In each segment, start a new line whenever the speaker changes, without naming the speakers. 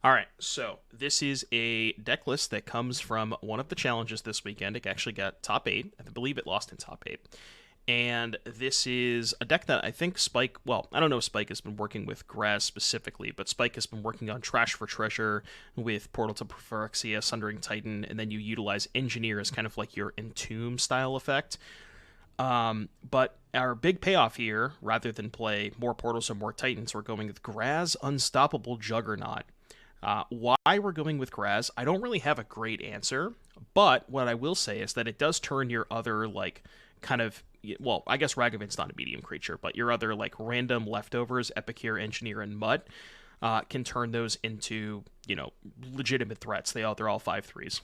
All right, so this is a deck list that comes from one of the challenges this weekend. It actually got top 8. I believe it lost in top 8. And this is a deck that I think Spike, well, I don't know if Spike has been working with Graaz specifically, but Spike has been working on Trash for Treasure with Portal to Phyrexia, Sundering Titan, and then you utilize Engineer as kind of like your Entomb style effect. But our big payoff here, rather than play more Portals or more Titans, we're going with Graaz Unstoppable Juggernaut. Why we're going with Graaz, I don't really have a great answer, but what I will say is that it does turn your other, like, kind of, well, I guess Ragavan's not a medium creature, but your other, like, random leftovers, Epicure, Engineer, and Mutt, can turn those into, legitimate threats. They're all 5/3s.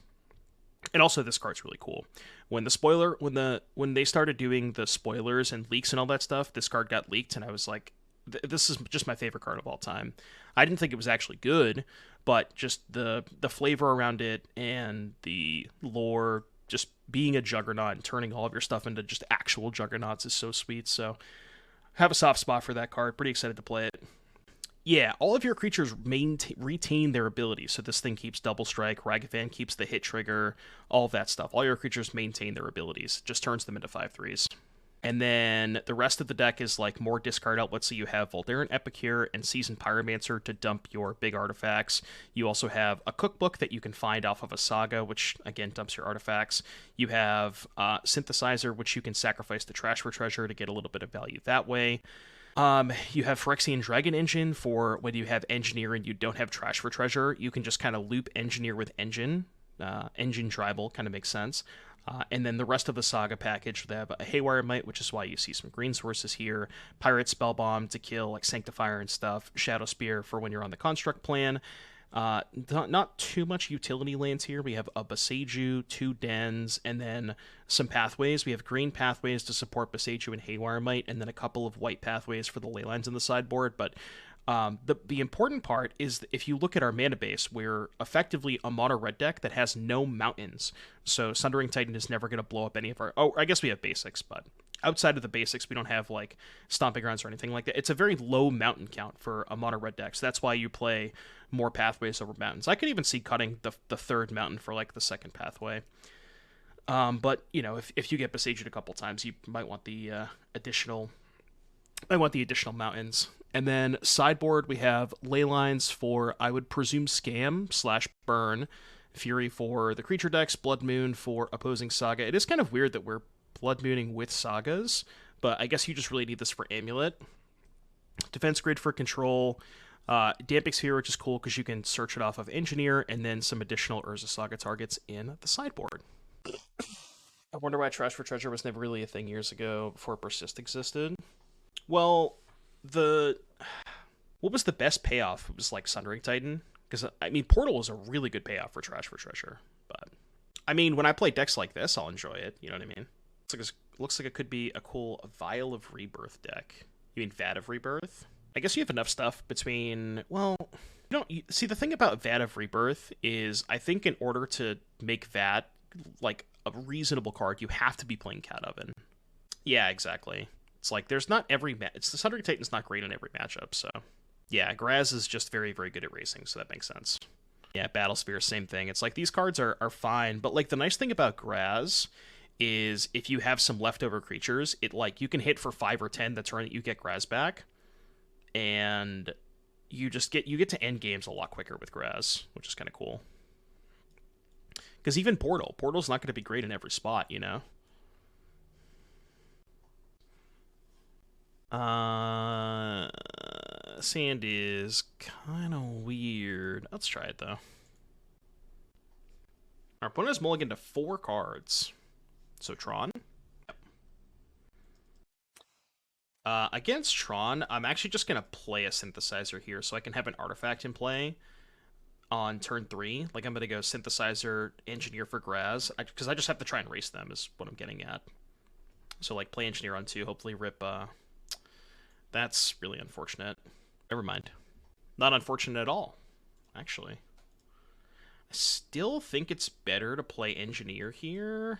And also, this card's really cool. When they started doing the spoilers and leaks and all that stuff, this card got leaked, and I was like, this is just my favorite card of all time. I didn't think it was actually good, but just the flavor around it and the lore, just being a juggernaut and turning all of your stuff into just actual juggernauts is so sweet. So, have a soft spot for that card. Pretty excited to play it. Yeah, all of your creatures retain their abilities. So this thing keeps double strike, Ragavan keeps the hit trigger, all of that stuff. All your creatures maintain their abilities. Just turns them into 5/3s. And then the rest of the deck is like more discard outlets. So you have Voldaren Epicure and Seasoned Pyromancer to dump your big artifacts. You also have a cookbook that you can find off of a Saga, which again dumps your artifacts. You have Synthesizer, which you can sacrifice to Trash for Treasure to get a little bit of value that way. You have Phyrexian Dragon Engine for when you have Engineer and you don't have Trash for Treasure. You can just kind of loop Engineer with Engine. Engine Tribal kind of makes sense. And then the rest of the Saga package, they have a Haywire Mite, which is why you see some green sources here. Pyrite Spellbomb to kill like Sanctifier and stuff. Shadowspear for when you're on the Construct plan. Not too much utility lands here. We have a Boseiju, 2 dens, and then some pathways. We have green pathways to support Boseiju and Haywire Mite, and then a couple of white pathways for the ley lines in the sideboard. But the important part is that if you look at our mana base, we're effectively a mono red deck that has no mountains. So Sundering Titan is never going to blow up any of our... Oh, I guess we have basics, but outside of the basics, we don't have like Stomping Grounds or anything like that. It's a very low mountain count for a mono red deck, so that's why you play more pathways over mountains. I could even see cutting the third mountain for like the second pathway. But if you get besieged a couple times, you might want the additional mountains. And then sideboard, we have ley lines for, I would presume, Scam/Burn, Fury for the creature decks, Blood Moon for opposing Saga. It is kind of weird that we're Blood Mooning with Sagas, but I guess you just really need this for Amulet. Defense Grid for control. Damping Sphere, which is cool because you can search it off of Engineer, and then some additional Urza Saga targets in the sideboard. I wonder why Trash for Treasure was never really a thing years ago before Persist existed. Well, what was the best payoff? It was like Sundering Titan, because I mean Portal was a really good payoff for Trash for Treasure. But I mean, when I play decks like this, I'll enjoy it. You know what I mean? Looks like it could be a cool Vial of Rebirth deck. You mean Vat of Rebirth? I guess you have enough stuff between. Well, see, the thing about Vat of Rebirth is I think in order to make Vat like a reasonable card, you have to be playing Cat Oven. Yeah, exactly. It's like there's not every it's the Sundering Titan's not great in every matchup, so yeah, Graaz is just very, very good at racing, so that makes sense. Yeah, Battlesphere, same thing. It's like these cards are fine, but like the nice thing about Graaz is if you have some leftover creatures, it like you can hit for 5 or 10 the turn that you get Graaz back, and you get to end games a lot quicker with Graaz, which is kind of cool. Because even Portal's not going to be great in every spot, you know. Sand is kind of weird. Let's try it, though. Our opponent has mulliganed to 4 cards. So, Tron. Yep. Against Tron, I'm actually just going to play a Synthesizer here so I can have an artifact in play on turn 3. Like, I'm going to go Synthesizer, Engineer for Graaz, because I just have to try and race them is what I'm getting at. So, like, play Engineer on 2, hopefully rip... That's really unfortunate. Never mind. Not unfortunate at all, actually. I still think it's better to play Engineer here.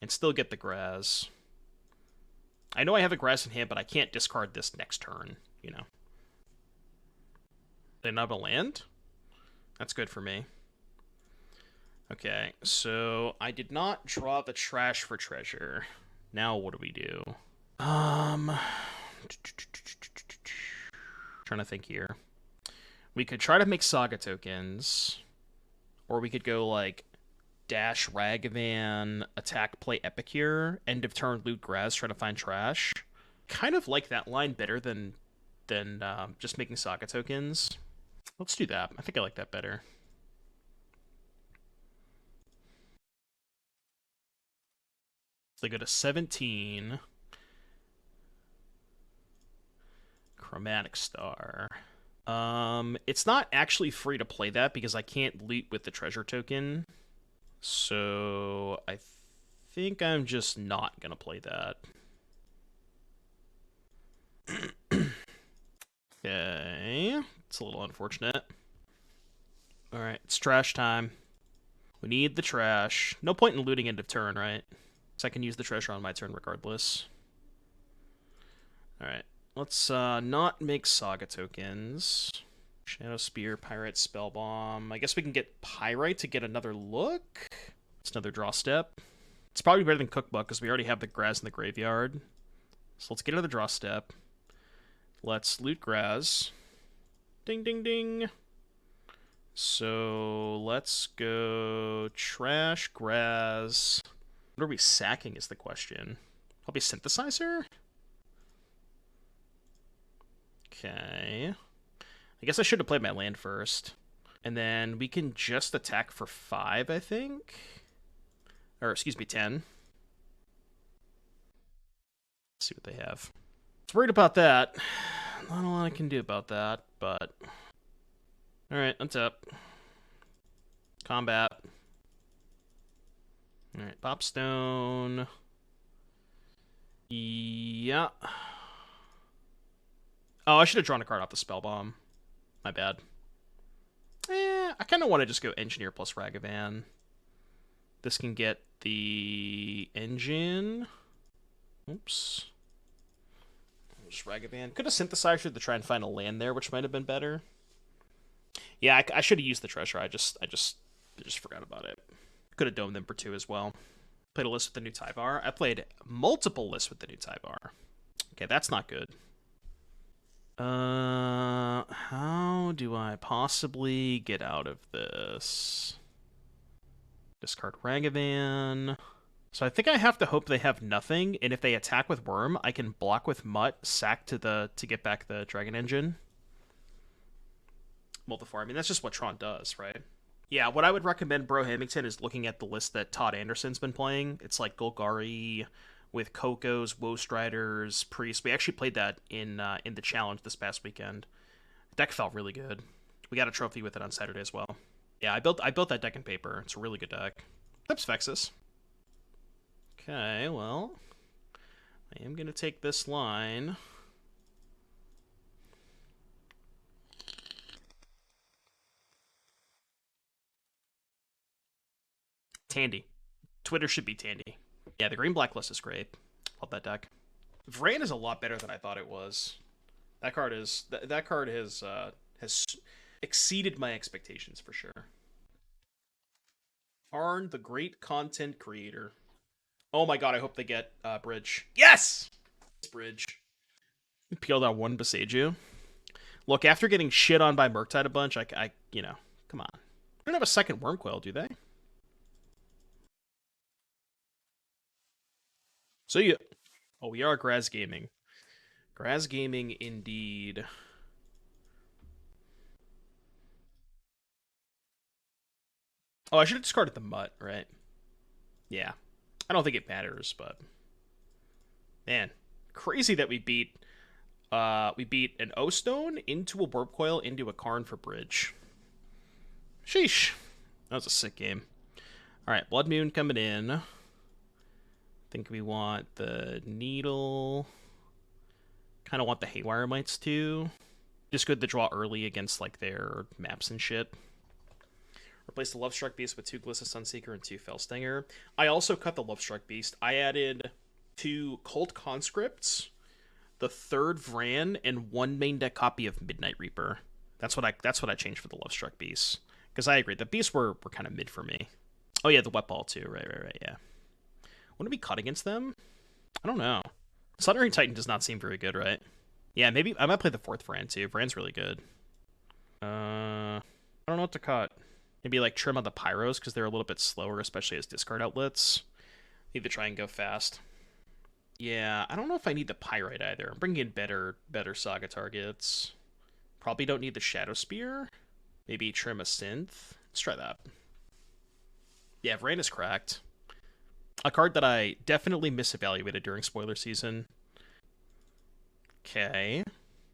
And still get the Graaz. I know I have a Graaz in hand, but I can't discard this next turn, you know. They not have a land? That's good for me. Okay, so I did not draw the trash for treasure. Now what do we do? Trying to think here. We could try to make Saga tokens, or we could go like dash Ragavan, attack, play Epicure, end of turn loot Graaz, try to find trash. Kind of like that line better than just making Saga tokens. Let's do that. I think I like that better. They go to 17. Chromatic Star. It's not actually free to play that because I can't loot with the treasure token. So I think I'm just not gonna play that. Okay. It's a little unfortunate. Alright, it's trash time. We need the trash. No point in looting end of turn, right? So I can use the treasure on my turn regardless. Alright. Let's not make Saga tokens. Shadowspear, Pyrite Spellbomb. I guess we can get Pyrite to get another look. It's another draw step. It's probably better than Cookbook because we already have the Graaz in the graveyard. So let's get another draw step. Let's loot Graaz. Ding, ding, ding. So let's go trash, Graaz. What are we sacking is the question. Probably Synthesizer? Okay. I guess I should have played my land first. And then we can just attack for 5, I think. Or, excuse me, 10. Let's see what they have. I was worried about that. Not a lot I can do about that, but... Alright, untap. Combat. Alright, Popstone. Yeah. Oh, I should have drawn a card off the Spellbomb. My bad. I kind of want to just go Engineer plus Ragavan. This can get the engine. Oops. Just Ragavan. Could have synthesized to try and find a land there, which might have been better. Yeah, I should have used the treasure. I just forgot about it. Could have domed them for 2 as well. Played a list with the new Tyvar. I played multiple lists with the new Tyvar. Okay, that's not good. How do I possibly get out of this? Discard Ragavan. So I think I have to hope they have nothing, and if they attack with Worm, I can block with Mutt, sack to get back the Dragon Engine. Multifor. I mean, that's just what Tron does, right? Yeah, what I would recommend, Bro Hamilton, is looking at the list that Todd Anderson's been playing. It's like Golgari with Kokos, Woestriders, Priest. We actually played that in the challenge this past weekend. The deck felt really good. We got a trophy with it on Saturday as well. Yeah, I built that deck in paper. It's a really good deck. Clips Vexus. Okay, well, I am gonna take this line. Tandy. Twitter should be Tandy. Yeah, the green blacklist is great. Love that deck. Vran is a lot better than I thought it was. That card has exceeded my expectations for sure. Arn, the great content creator. Oh my god, I hope they get Bridge. Yes! Bridge. Peeled out 1 Boseiju. Look, after getting shit on by Murktide a bunch, I you know, come on. They don't have a second Wormcoil, do they? So you... Oh, we are Graaz Gaming. Graaz Gaming, indeed. Oh, I should have discarded the Mutt, right? Yeah. I don't think it matters, but... Man. Crazy that we beat an O-Stone into a Wormcoil into a Karn for Bridge. Sheesh. That was a sick game. Alright, Blood Moon coming in. I think we want the Needle. Kind of want the Haywire Mites too. Just good to draw early against like their maps and shit. Replace the Lovestruck Beast with 2 Glissa Sunseeker and 2 Fellstinger. I also cut the Lovestruck Beast. I added 2 Cult Conscripts, the 3rd Vran, and 1 main deck copy of Midnight Reaper. That's what I changed for the Lovestruck beasts. Because I agree, the beasts were kind of mid for me. Oh yeah, the wet ball too. Right. Yeah. Wouldn't it be cut against them? I don't know. Sundering Titan does not seem very good, right? Yeah, maybe I might play the 4th Vran too. Vran's really good. I don't know what to cut. Maybe like trim on the pyros because they're a little bit slower, especially as discard outlets. Need to try and go fast. Yeah, I don't know if I need the Pyrite either. I'm bringing in better Saga targets. Probably don't need the Shadowspear. Maybe trim a Synth. Let's try that. Yeah, Vran is cracked. A card that I definitely misevaluated during spoiler season. Okay.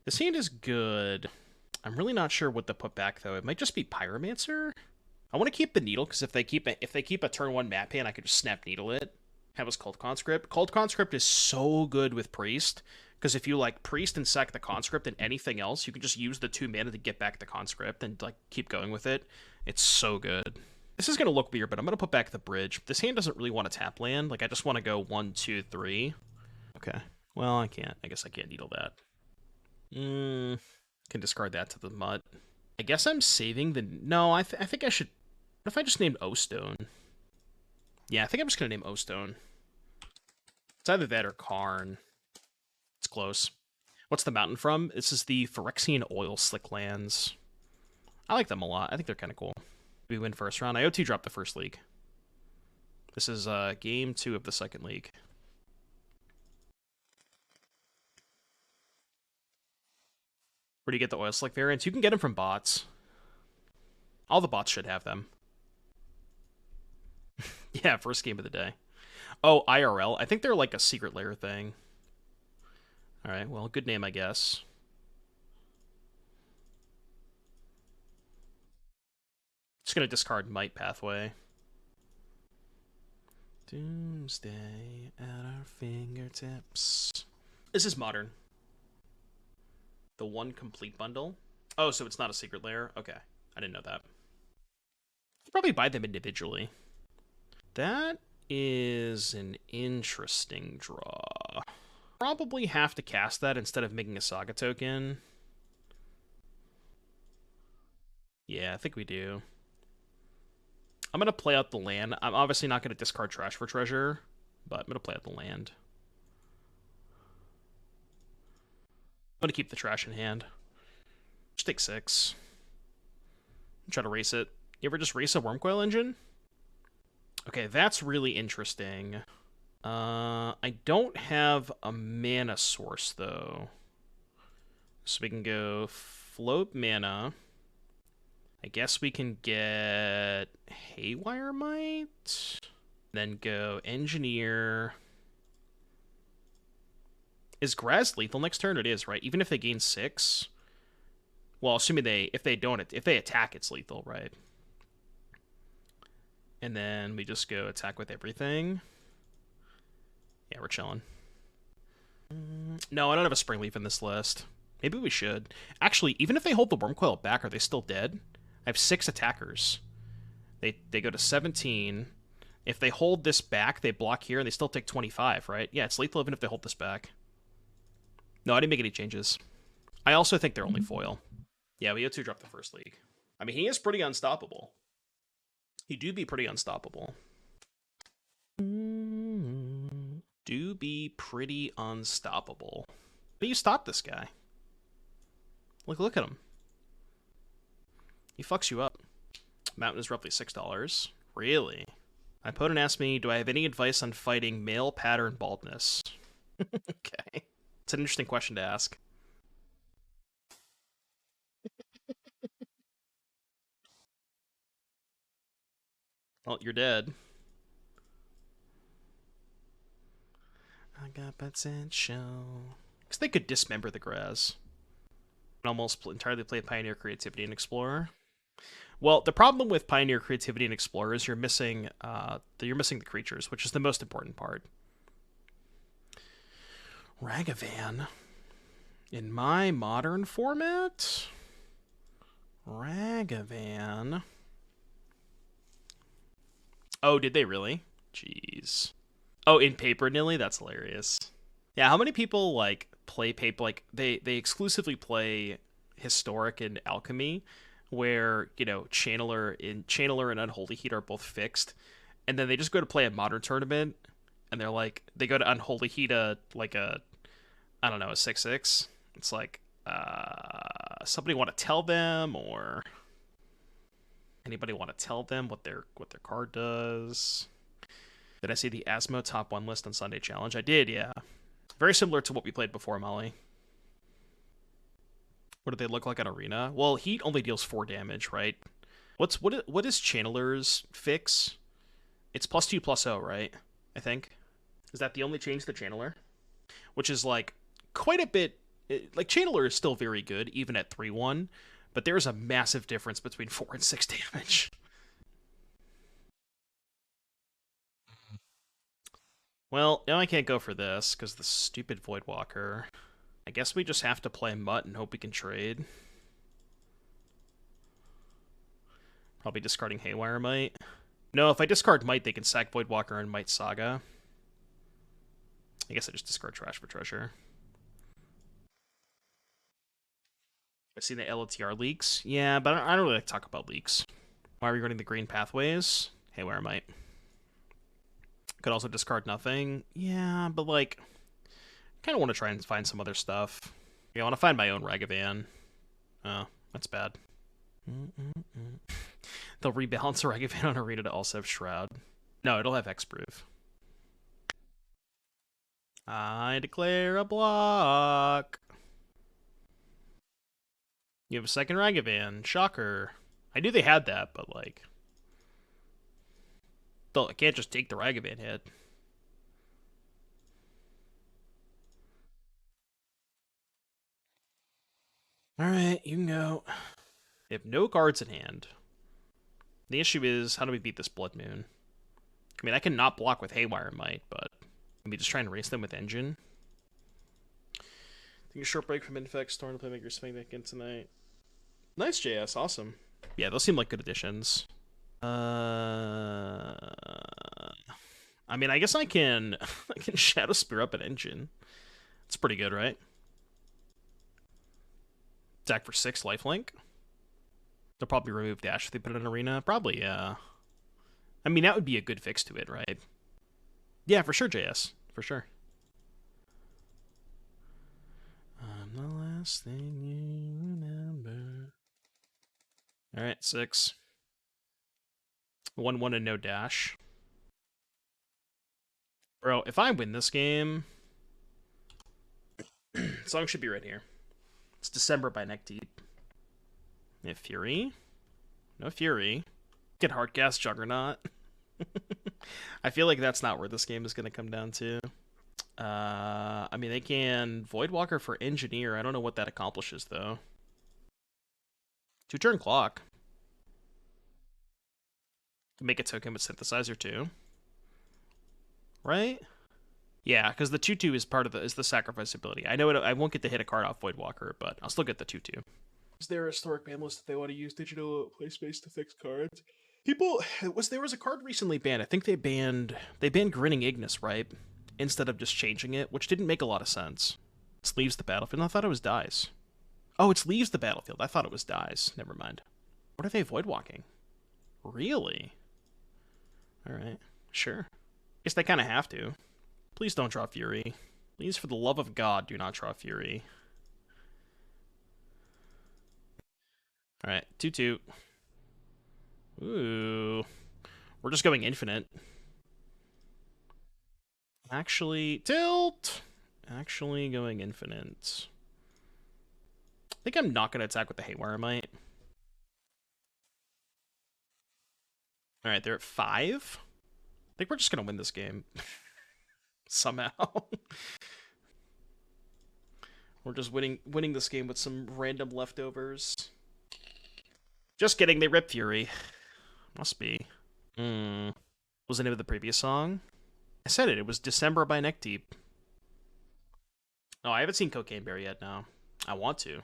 This hand is good. I'm really not sure what to put back, though. It might just be Pyromancer. I want to keep the Needle, because if they keep a turn 1 map pan, I could just snap Needle it. Have his Cult Conscript. Cult Conscript is so good with Priest, because if you, like, Priest and sack the Conscript and anything else, you can just use the 2 mana to get back the Conscript and, like, keep going with it. It's so good. This is going to look weird, but I'm going to put back the bridge. This hand doesn't really want to tap land. Like, I just want to go 1, 2, 3. Okay. Well, I can't. I guess I can't Needle that. Can discard that to the Mutt. I guess I'm saving the... No, I think I should... What if I just named O-Stone? Yeah, I think I'm just going to name O-Stone. It's either that or Karn. It's close. What's the mountain from? This is the Phyrexian Oil Slick Lands. I like them a lot. I think they're kind of cool. We win first round. I OT dropped the first league. This is game 2 of the second league. Where do you get the Oil Slick variants? You can get them from bots. All the bots should have them. Yeah, first game of the day. Oh, IRL. I think they're like a secret lair thing. Alright, well, good name, I guess. Just gonna discard Mite Pathway. Doomsday at our fingertips. This is modern. The 1 complete bundle. Oh, so it's not a secret lair? Okay. I didn't know that. You probably buy them individually. That is an interesting draw. Probably have to cast that instead of making a Saga token. Yeah, I think we do. I'm going to play out the land. I'm obviously not going to discard trash for treasure, but I'm going to play out the land. I'm going to keep the trash in hand. Just take 6. Try to race it. You ever just race a Wormcoil Engine? Okay, that's really interesting. I don't have a mana source, though. So we can go float mana. I guess we can get Haywire Mite. Then go Engineer. Is Graaz lethal next turn? It is, right? Even if they gain 6? Well, assuming if they attack, it's lethal, right? And then we just go attack with everything. Yeah, we're chilling. No, I don't have a Springleaf in this list. Maybe we should. Actually, even if they hold the Wormcoil back, are they still dead? I have 6 attackers. They go to 17. If they hold this back, they block here, and they still take 25, right? Yeah, it's lethal even if they hold this back. No, I didn't make any changes. I also think they're only foil. Yeah, we O2 dropped the first league. I mean, he is pretty unstoppable. He do be pretty unstoppable. Do be pretty unstoppable. How do you stop this guy? Look at him. He fucks you up. Mountain is roughly $6. Really? My opponent asked me, do I have any advice on fighting male pattern baldness? Okay. It's an interesting question to ask. Well, you're dead. I got potential. Because they could dismember the Graaz. And almost entirely play Pioneer Creativity and Explorer. Well, the problem with Pioneer Creativity and Explorer is you're missing the creatures, which is the most important part. Ragavan. In my modern format? Ragavan. Oh, did they really? Jeez. Oh, in Paper Nilly? That's hilarious. Yeah, how many people, like, play Paper... Like, they exclusively play Historic and Alchemy, where, you know, Channeler and Unholy Heat are both fixed, and then they just go to play a Modern tournament, and they're like, they go to Unholy Heat like a, I don't know, a 6/6. It's like, somebody want to tell them, or anybody want to tell them what their card does? Did I see the Asmo top 1 list on Sunday Challenge? I did, yeah. Very similar to what we played before, Molly. What do they look like on Arena? Well, Heat only deals 4 damage, right? What is Channeler's fix? It's +2/+0, right? I think. Is that the only change to Channeler? Which is like quite a bit. Like, Channeler is still very good, even at 3/1, but there's a massive difference between 4 and 6 damage. Well, now I can't go for this because the stupid Voidwalker. I guess we just have to play Mutt and hope we can trade. Probably discarding Haywire Mite. No, if I discard Mite, they can sack Voidwalker and Mite Saga. I guess I just discard Trash for Treasure. I've seen the LTR leaks. Yeah, but I don't really like to talk about leaks. Why are we running the green pathways? Haywire Mite. Could also discard nothing. Yeah, but like, kind of want to try and find some other stuff. Yeah, I want to find my own Ragavan. Oh, that's bad. They'll rebalance a Ragavan on Arena to also have Shroud. No, it'll have Hexproof. I declare a block. You have a second Ragavan. Shocker. I knew they had that, but like, I can't just take the Ragavan hit. Alright, you can go. They have no cards in hand. The issue is, how do we beat this Blood Moon? I mean, I can not block with Haywire Mite, but maybe just try and race them with Engine. Take a short break from Infect, Storm to Playmaker, swing back in tonight. Nice, JS, awesome. Yeah, those seem like good additions. I mean, I guess I can Shadowspear up an Engine. It's pretty good, right? Attack for 6 lifelink. They'll probably remove dash if they put it in Arena. Probably, yeah. I mean, that would be a good fix to it, right? Yeah, for sure, JS. For sure. I'm the last thing you remember. Alright, 6. 1/1 and no dash. Bro, if I win this game, song should be right here. It's December by Neck Deep. They have Fury. No Fury. Get Hardcast Juggernaut. I feel like that's not where this game is going to come down to. I mean, they can Voidwalker for Engineer. I don't know what that accomplishes, though. 2-turn clock. Make a token with Synthesizer, too. Right? Yeah, because the 2/2 is part of the sacrifice ability. I know I won't get to hit a card off Voidwalker, but I'll still get the 2/2. Is there a historic ban list that they want to use digital play space to fix cards? There was a card recently banned. I think they banned Grinning Ignis, right? Instead of just changing it, which didn't make a lot of sense. It leaves the battlefield. I thought it was dies. Oh, it leaves the battlefield. I thought it was dies. Never mind. What are they Voidwalking? Really? Alright. Sure. Guess they kind of have to. Please don't draw Fury. Please, for the love of God, do not draw Fury. Alright, 2/2. Ooh. We're just going infinite. Actually, tilt! Actually going infinite. I think I'm not going to attack with the Haywire Mite. Alright, they're at 5. I think we're just going to win this game. Somehow. We're just winning this game with some random leftovers. Just kidding, they rip Fury. Must be. What was the name of the previous song? I said it was December by Neck Deep. Oh, I haven't seen Cocaine Bear yet, no. I want to.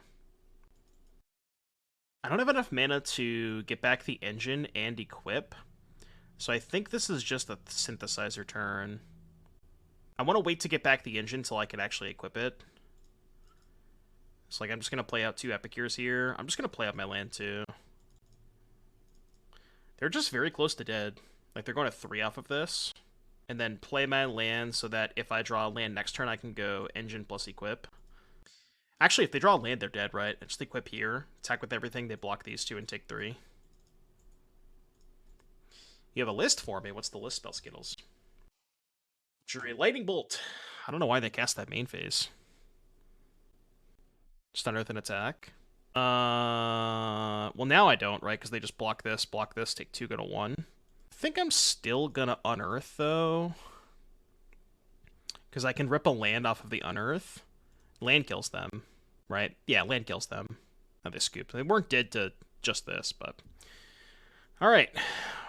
I don't have enough mana to get back the engine and equip, so I think this is just a synthesizer turn. I want to wait to get back the engine until I can actually equip it. So, like, I'm just going to play out 2 Epicures here. I'm just going to play out my land, too. They're just very close to dead. Like, they're going to 3 off of this. And then play my land so that if I draw a land next turn, I can go Engine plus Equip. Actually, if they draw a land, they're dead, right? I just Equip here, attack with everything, they block these 2 and take 3. You have a list for me. What's the list spell skittles? Jury Lightning Bolt. I don't know why they cast that main phase. Just unearth and attack. Well, now I don't, right? Because they just block this, take 2, go to 1. I think I'm still gonna unearth, though. Because I can rip a land off of the unearth. Land kills them, right? Yeah, land kills them. Oh, they scooped. They weren't dead to just this, but... Alright.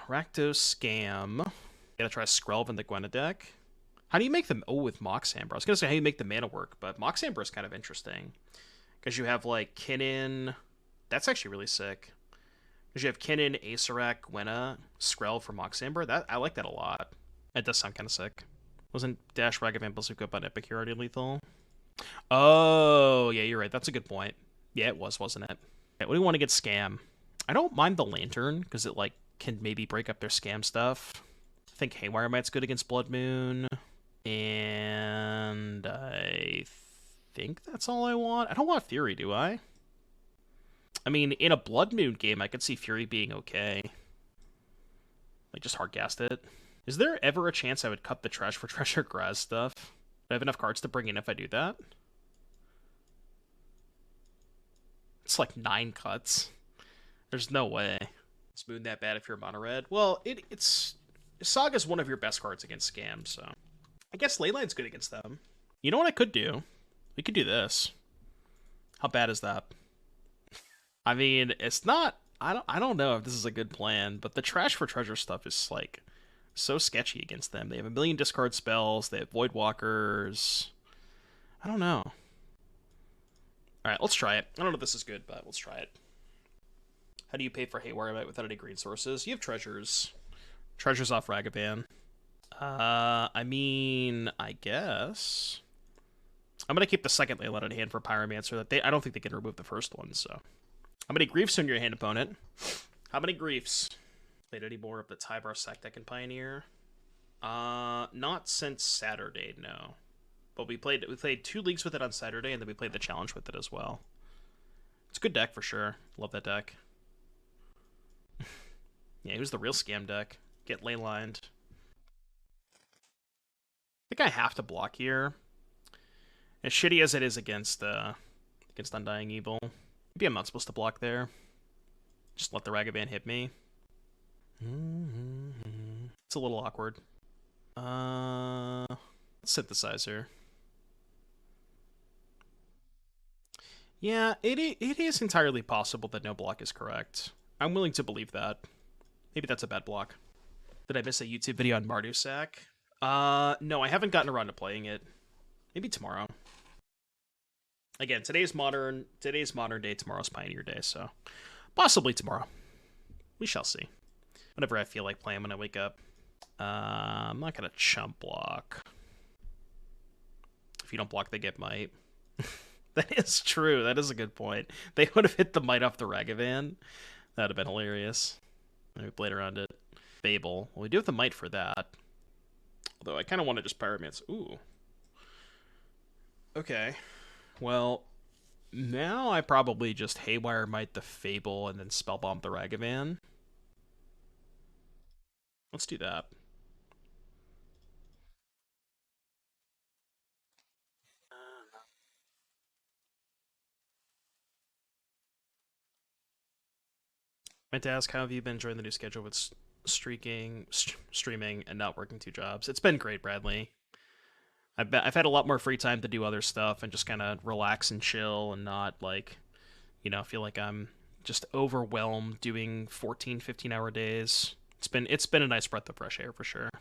Rakdos Scam. Gotta try Skrelv in the Gwenna deck. How do you make them? Oh, with Moxhammer. I was gonna say how you make the mana work, but Moxhammer is kind of interesting. Because you have, like, Kinnan... That's actually really sick. Because you have Kinnan, Acerak, Gwenna, Skrelv for Moxhammer. I like that a lot. It does sound kind of sick. Wasn't Dash Ragavan Bloodsoaked on Epicure already lethal? Oh, yeah, you're right. That's a good point. Yeah, it was, wasn't it? Okay, what do you want to get Scam? I don't mind the Lantern, because it, like, can maybe break up their Scam stuff. I think Haywire Mite's good against Blood Moon. And I think that's all I want. I don't want Fury, do I? I mean, in a Blood Moon game, I could see Fury being okay. Like, just hardcast it. Is there ever a chance I would cut the trash for treasure Graaz stuff? Do I have enough cards to bring in if I do that? It's like 9 cuts. There's no way. Is Moon that bad if you're mono red? Well, it's... Saga's one of your best cards against Scam, so... I guess Leyline's good against them. You know what I could do? We could do this. How bad is that? I mean, it's not... I don't know if this is a good plan, but the trash for treasure stuff is, like, so sketchy against them. They have a million discard spells, they have Voidwalkers... I don't know. Alright, let's try it. I don't know if this is good, but let's try it. How do you pay for Haywire Mite without any green sources? You have treasures. Treasures off Ragavan. I mean, I guess... I'm going to keep the second Leyline in hand for Pyromancer. I don't think they can remove the first one, so... How many Griefs in your hand, opponent? How many Griefs? Played any more of the Tybar Sack deck in Pioneer? Not since Saturday, no. But we played 2 leagues with it on Saturday, and then we played the challenge with it as well. It's a good deck for sure. Love that deck. Yeah, it was the real scam deck. Get ley-lined. I think I have to block here. As shitty as it is against Undying Evil. Maybe I'm not supposed to block there. Just let the Ragavan hit me. It's a little awkward. Synthesizer. Yeah, it is entirely possible that no block is correct. I'm willing to believe that. Maybe that's a bad block. Did I miss a YouTube video on Mardusak? No, I haven't gotten around to playing it. Maybe tomorrow. Again, today's modern day, tomorrow's Pioneer Day, so possibly tomorrow. We shall see. Whenever I feel like playing when I wake up. I'm not gonna chump block. If you don't block, they get Mite. That is true. That is a good point. They would have hit the Mite off the Ragavan. That would have been hilarious. And we played around it. Fable. Well, we do have the Mite for that. Although I kind of want to just Pyromancer. Ooh. Okay. Well, now I probably just Haywire Mite the Fable and then Spellbomb the Ragavan. Let's do that. I meant to ask, how have you been enjoying the new schedule with streaming, and not working 2 jobs? It's been great, Bradley. I've had a lot more free time to do other stuff and just kind of relax and chill and not, like, you know, feel like I'm just overwhelmed doing 14, 15-hour days. It's been a nice breath of fresh air for sure.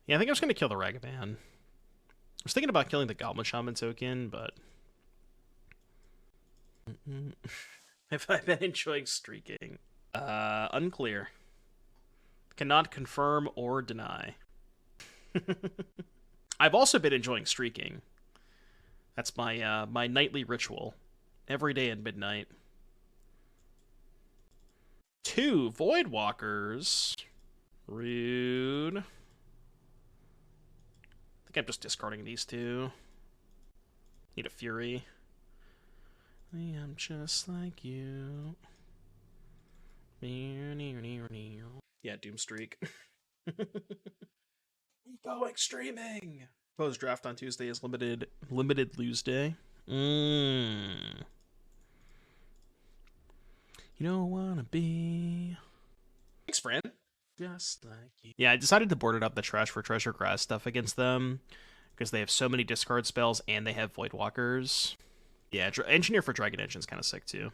Yeah, I think I was going to kill the Ragavan. I was thinking about killing the Goblin Shaman token, but... Have I been enjoying streaking? Unclear. Cannot confirm or deny. I've also been enjoying streaking. That's my my nightly ritual. Every day at midnight. 2 Voidwalkers. Rude. I think I'm just discarding these 2. Need a Fury. I am just like you. Yeah, Doomstreak. Going streaming. Proposed draft on Tuesday is limited lose day. You don't wanna be. Thanks, friend. Just like you. Yeah, I decided to board it up the trash for treasure grass stuff against them because they have so many discard spells and they have Voidwalkers. Yeah, Engineer for Dragon Engine's kind of sick too.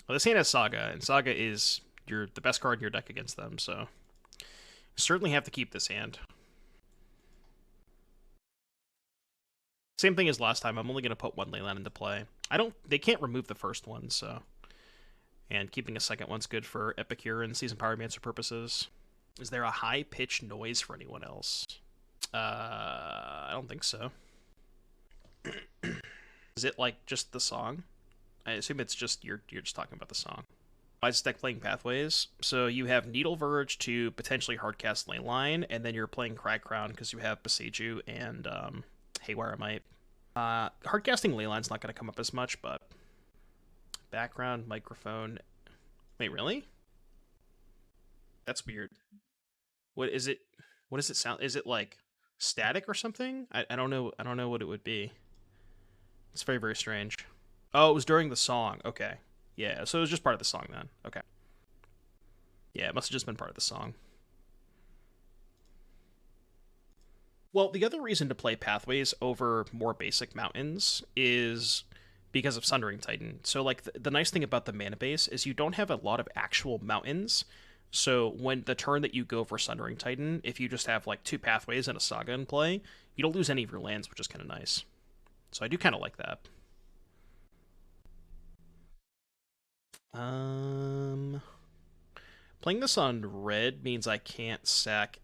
Well, this hand has Saga, and Saga is the best card in your deck against them, so you certainly have to keep this hand. Same thing as last time. I'm only going to put 1 Leyline into play. They can't remove the first one, so. And keeping a second one's good for Epicure and Seasoned Pyromancer purposes. Is there a high-pitched noise for anyone else? I don't think so. Is it like just the song? I assume it's just you're just talking about the song. Why is this deck playing Pathways? So you have Needleverge to potentially hardcast Leyline, and then you're playing Cragcrown because you have Boseiju and Haywire Mite. Hardcasting Leyline's not going to come up as much, but background microphone. Wait, really? That's weird. What is it? What does it sound? Is it like static or something? I don't know. I don't know what it would be. It's very, very strange. Oh, it was during the song. Okay. Yeah, so it was just part of the song then. Okay. Yeah, it must have just been part of the song. Well, the other reason to play Pathways over more basic mountains is because of Sundering Titan. So, like, the nice thing about the mana base is you don't have a lot of actual mountains. So, when the turn that you go for Sundering Titan, if you just have, like, 2 Pathways and a Saga in play, you don't lose any of your lands, which is kind of nice. So, I do kind of like that. Playing this on red means I can't sack,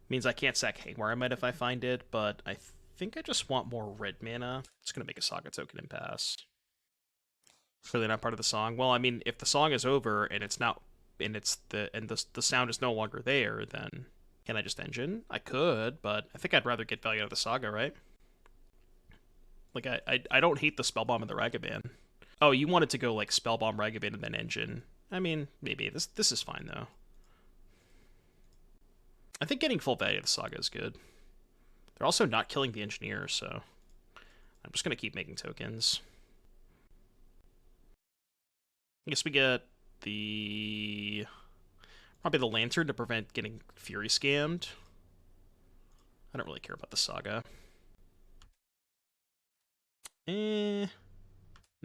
means I can't sack Haywire Mite if I find it, but I think I just want more red mana. It's gonna make a Saga token and pass. It's really not part of the song. Well, I mean, if the song is over and it's not, and the sound is no longer there, then can I just engine? I could, but I think I'd rather get value out of the Saga, right? Like I don't hate the Spellbomb and the Ragavan. Oh, you wanted to go like Spellbomb, Ragavan, and then engine. I mean, maybe this is fine though. I think getting full value of the Saga is good. They're also not killing the Engineer, so I'm just going to keep making tokens. I guess we get probably the Lantern to prevent getting Fury scammed. I don't really care about the Saga. No, I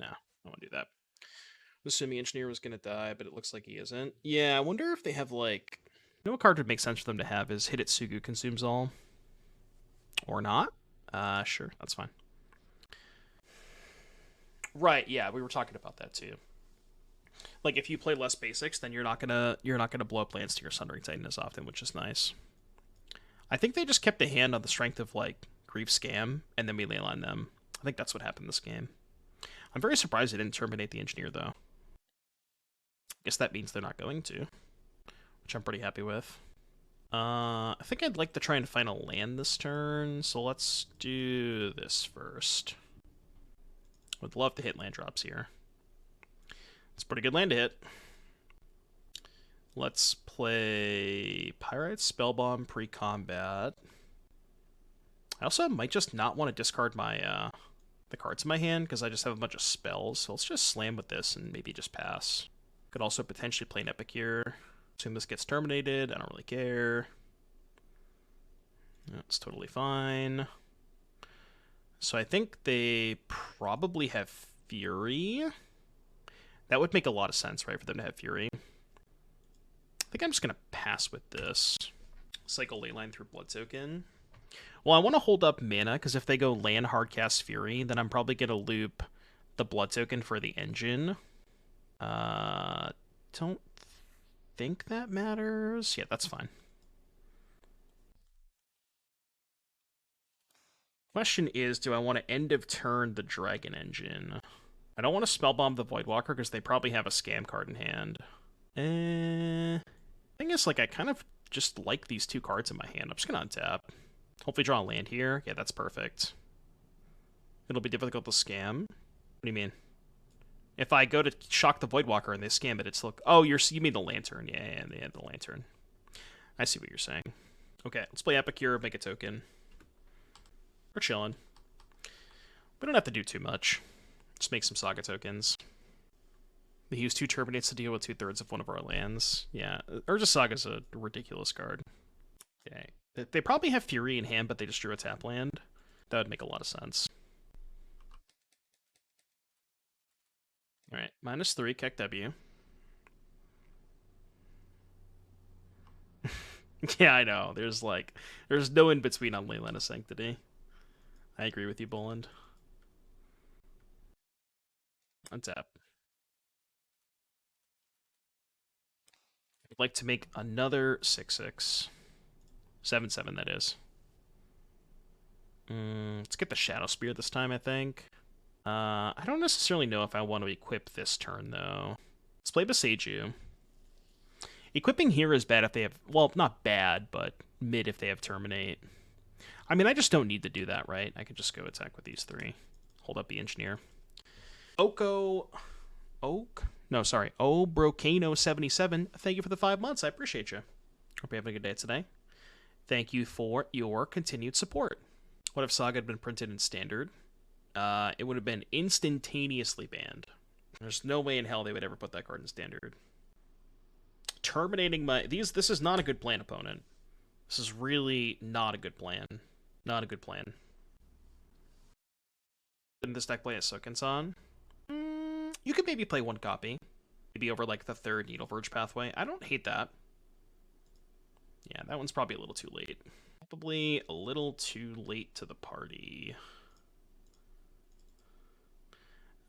don't want to do that. Assuming Engineer was going to die, but it looks like he isn't. Yeah, I wonder if they have, like... You know what card would make sense for them to have is Hidetsugu Consumes All. Or not? Sure, that's fine. Right, yeah, we were talking about that too. Like, if you play less basics, then you're not gonna blow up lands to your Sundering Titan as often, which is nice. I think they just kept the hand on the strength of, like, Grief Scam, and then we Leyline them. I think that's what happened this game. I'm very surprised they didn't terminate the Engineer, though. I guess that means they're not going to, which I'm pretty happy with. I think I'd like to try and find a land this turn, so let's do this first. Would love to hit land drops here. It's a pretty good land to hit. Let's play Pyrite Spellbomb pre-combat. I also might just not want to discard my the cards in my hand because I just have a bunch of spells. So let's just slam with this and maybe just pass. Could also potentially play an Epicure. Assume this gets terminated. I don't really care. That's totally fine. So I think they probably have Fury. That would make a lot of sense, right, for them to have Fury. I think I'm just going to pass with this. Cycle Leyline through Bloodsoaked. Well, I want to hold up mana, because if they go land hardcast Fury, then I'm probably going to loop the Bloodsoaked for the engine. Don't think that matters. Yeah, that's fine. Question is, do I want to end of turn the Dragon Engine? I don't want to Spellbomb the Voidwalker because they probably have a scam card in hand. Thing is, like, I kind of just like these two cards in my hand. I'm just going to untap. Hopefully draw a land here. Yeah, that's perfect. It'll be difficult to scam. What do you mean? If I go to shock the Voidwalker and they scam it, it's like, oh, you mean the Lantern. Yeah, the Lantern. I see what you're saying. Okay, let's play Epicure, make a token. We're chilling. We don't have to do too much. Just make some Saga tokens. They use 2 Turbinates to deal with 2/3 of one of our lands. Yeah, Urza Saga's a ridiculous card. Okay. They probably have Fury in hand, but they just drew a tap land. That would make a lot of sense. Alright, -3, Keck W. Yeah, I know. There's no in-between on Leyline of Sanctity. I agree with you, Boland. Untap. I'd like to make another 6/6. 7/7, that is. Let's get the Shadowspear this time, I think. I don't necessarily know if I want to equip this turn, though. Let's play Boseiju. Equipping here is bad if they have... Well, not bad, but mid if they have Terminate. I mean, I just don't need to do that, right? I could just go attack with these 3. Hold up the Engineer. Brocano77, thank you for the 5 months. I appreciate you. Hope you're having a good day today. Thank you for your continued support. What if Saga had been printed in Standard? It would have been instantaneously banned. There's no way in hell they would ever put that card in Standard. Terminating my... This is not a good plan, opponent. This is really not a good plan. Not a good plan. Didn't this deck play a Sokensan? You could maybe play 1 copy. Maybe over, like, the 3rd Needleverge pathway. I don't hate that. Yeah, that one's probably a little too late. Probably a little too late to the party.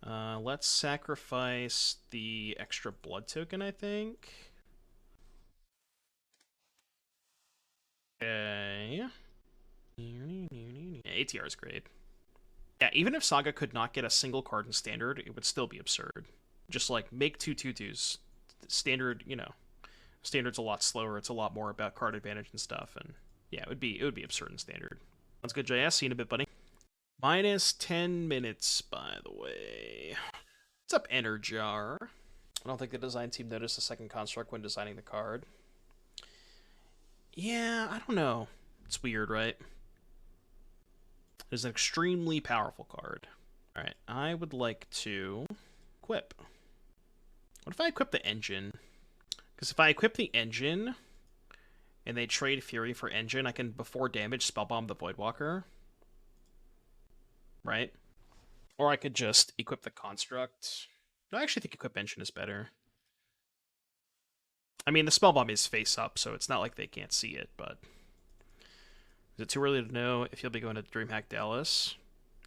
Let's sacrifice the extra blood token, I think. Okay. Yeah, ATR is great. Yeah, even if Saga could not get a single card in Standard, it would still be absurd. Just, like, make 2 2/2s. Standard, you know, Standard's a lot slower. It's a lot more about card advantage and stuff, and yeah, it would be absurd in Standard. Sounds good, JS. See you in a bit, buddy. -10 minutes, by the way. What's up, Enerjar? I don't think the design team noticed the second construct when designing the card. Yeah, I don't know. It's weird, right? It's an extremely powerful card. Alright, I would like to equip. What if I equip the engine? Because if I equip the engine and they trade Fury for engine, I can, before damage, Spellbomb the Voidwalker. Right? Or I could just equip the construct. I actually think equip engine is better. I mean, the Spellbomb is face up, so it's not like they can't see it, but... Is it too early to know if you'll be going to DreamHack Dallas?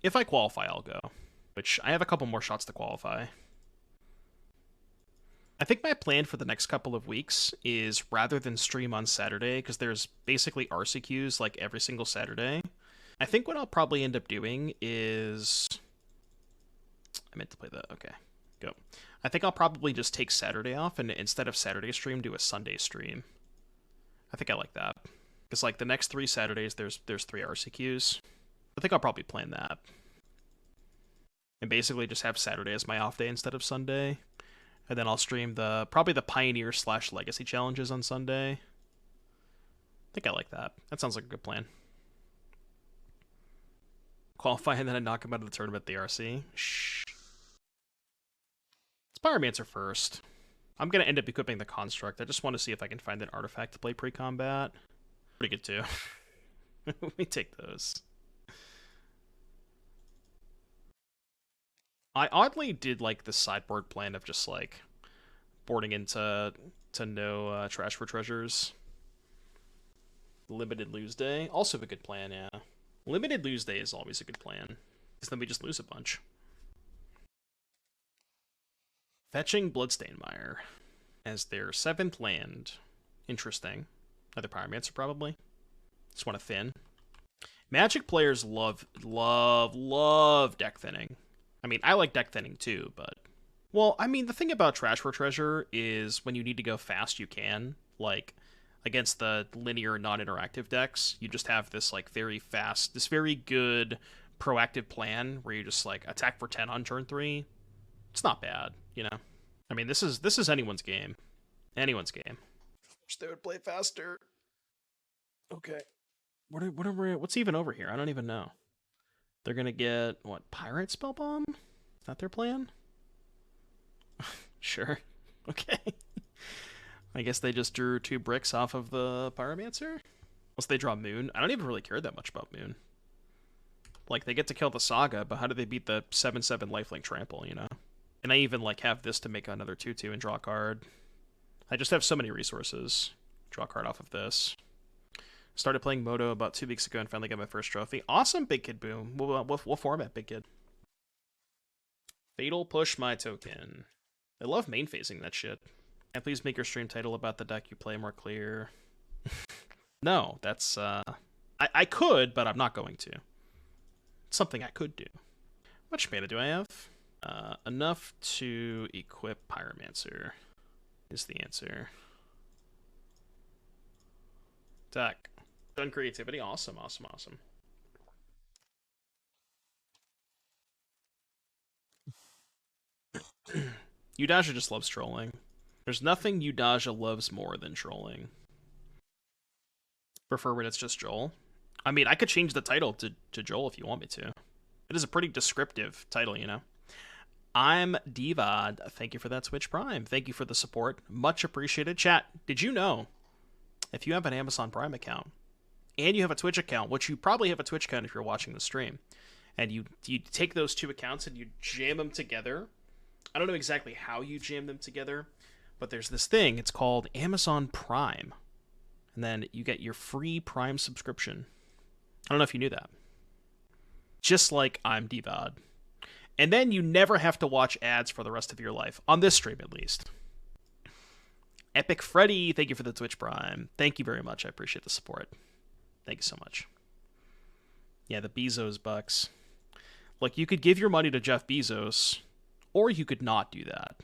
If I qualify, I'll go. Which, I have a couple more shots to qualify. I think my plan for the next couple of weeks is, rather than stream on Saturday, because there's basically RCQs like every single Saturday, I think what I'll probably end up doing is... I meant to play the... Okay, go. I think I'll probably just take Saturday off, and instead of Saturday stream, do a Sunday stream. I think I like that. Because, like, the next 3 Saturdays, there's 3 RCQs. I think I'll probably plan that. And basically just have Saturday as my off day instead of Sunday. And then I'll stream probably the Pioneer/Legacy challenges on Sunday. I think I like that. That sounds like a good plan. Qualify and then I knock him out of the tournament at the RC. Shh. It's Pyromancer first. I'm going to end up equipping the Construct. I just want to see if I can find an artifact to play pre-combat. Pretty good, too. Let me take those. I oddly did like the sideboard plan of just, like, boarding into no trash for treasures. Limited lose day. Also a good plan, yeah. Limited lose day is always a good plan. Because then we just lose a bunch. Fetching Bloodstained Mire as their 7th land. Interesting. Another Pyromancer, probably. Just want to thin. Magic players love deck thinning. I mean, I like deck thinning too, but... Well, I mean, the thing about Trash for Treasure is when you need to go fast, you can. Like, against the linear, non-interactive decks, you just have this, like, very fast, this very good proactive plan where you just, like, attack for 10 on turn 3. It's not bad, you know? I mean, this is anyone's game. Anyone's game. Wish they would play faster. Okay. What's even over here? I don't even know. They're gonna get, what, Pyrite Spellbomb? Is that their plan? Sure. Okay. I guess they just drew 2 bricks off of the Pyromancer? Unless they draw Moon. I don't even really care that much about Moon. Like, they get to kill the Saga, but how do they beat the 7/7 lifelink trample, you know? And I even, like, have this to make another 2/2 and draw a card. I just have so many resources. Draw a card off of this. Started playing Moto about 2 weeks ago and finally got my first trophy. Awesome, Big Kid Boom. What format, Big Kid? Fatal Push my token. I love main phasing that shit. And please make your stream title about the deck you play more clear. No, that's, I could, but I'm not going to. It's something I could do. How much mana do I have? Enough to equip Pyromancer is the answer. Attack. Done creativity. Awesome, awesome, awesome. Udaja just loves trolling. There's nothing Udaja loves more than trolling. Prefer when it's just Joel. I mean, I could change the title to Joel if you want me to. It is a pretty descriptive title, you know. I'm Divad. Thank you for that Twitch Prime. Thank you for the support. Much appreciated. Chat, did you know if you have an Amazon Prime account and you have a Twitch account, which you probably have a Twitch account if you're watching the stream, and you take those 2 accounts and you jam them together. I don't know exactly how you jam them together, but there's this thing. It's called Amazon Prime. And then you get your free Prime subscription. I don't know if you knew that. Just like I'm Divad. And then you never have to watch ads for the rest of your life. On this stream, at least. Epic Freddy, thank you for the Twitch Prime. Thank you very much. I appreciate the support. Thank you so much. Yeah, the Bezos bucks. Look, you could give your money to Jeff Bezos, or you could not do that.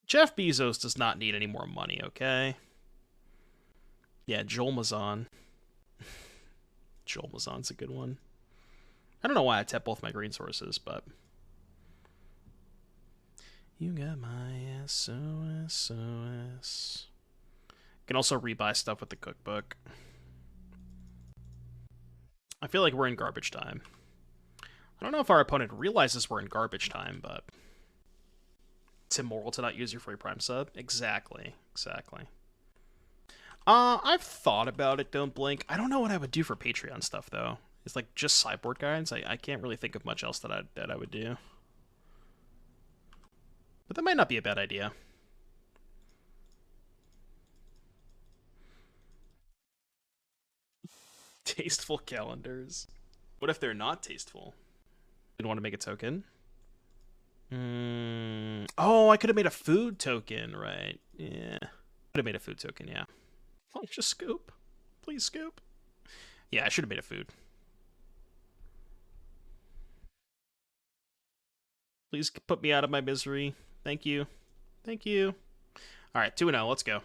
Jeff Bezos does not need any more money, okay? Yeah, Joel Mazan. Joel Mazan's a good one. I don't know why I tapped both my green sources, but... You got my SOS. You can also rebuy stuff with the cookbook. I feel like we're in garbage time. I don't know if our opponent realizes we're in garbage time, but... It's immoral to not use your free Prime sub. Exactly. Exactly. I've thought about it, Don't Blink. I don't know what I would do for Patreon stuff, though. It's like just sideboard guides. I can't really think of much else that I would do. But that might not be a bad idea. Tasteful calendars. What if they're not tasteful? Didn't want to make a token? Oh, I could have made a food token, right? Yeah. Could have made a food token, yeah. Oh, just scoop. Please scoop. Yeah, I should have made a food. Please put me out of my misery. Thank you. Thank you. Alright, 2-0. Let's go.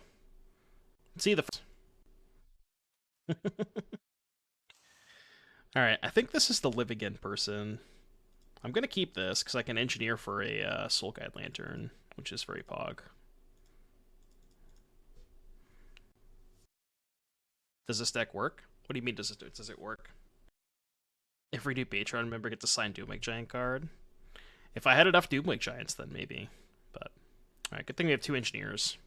See the... Alright, I think this is the live again person. I'm going to keep this, because I can engineer for a Soul Guide Lantern, which is very pog. Does this deck work? What do you mean, does it work? Every new Patreon member gets a signed Doomwake Giant card. If I had enough Doomwake Giants, then maybe. But, alright, good thing we have 2 engineers.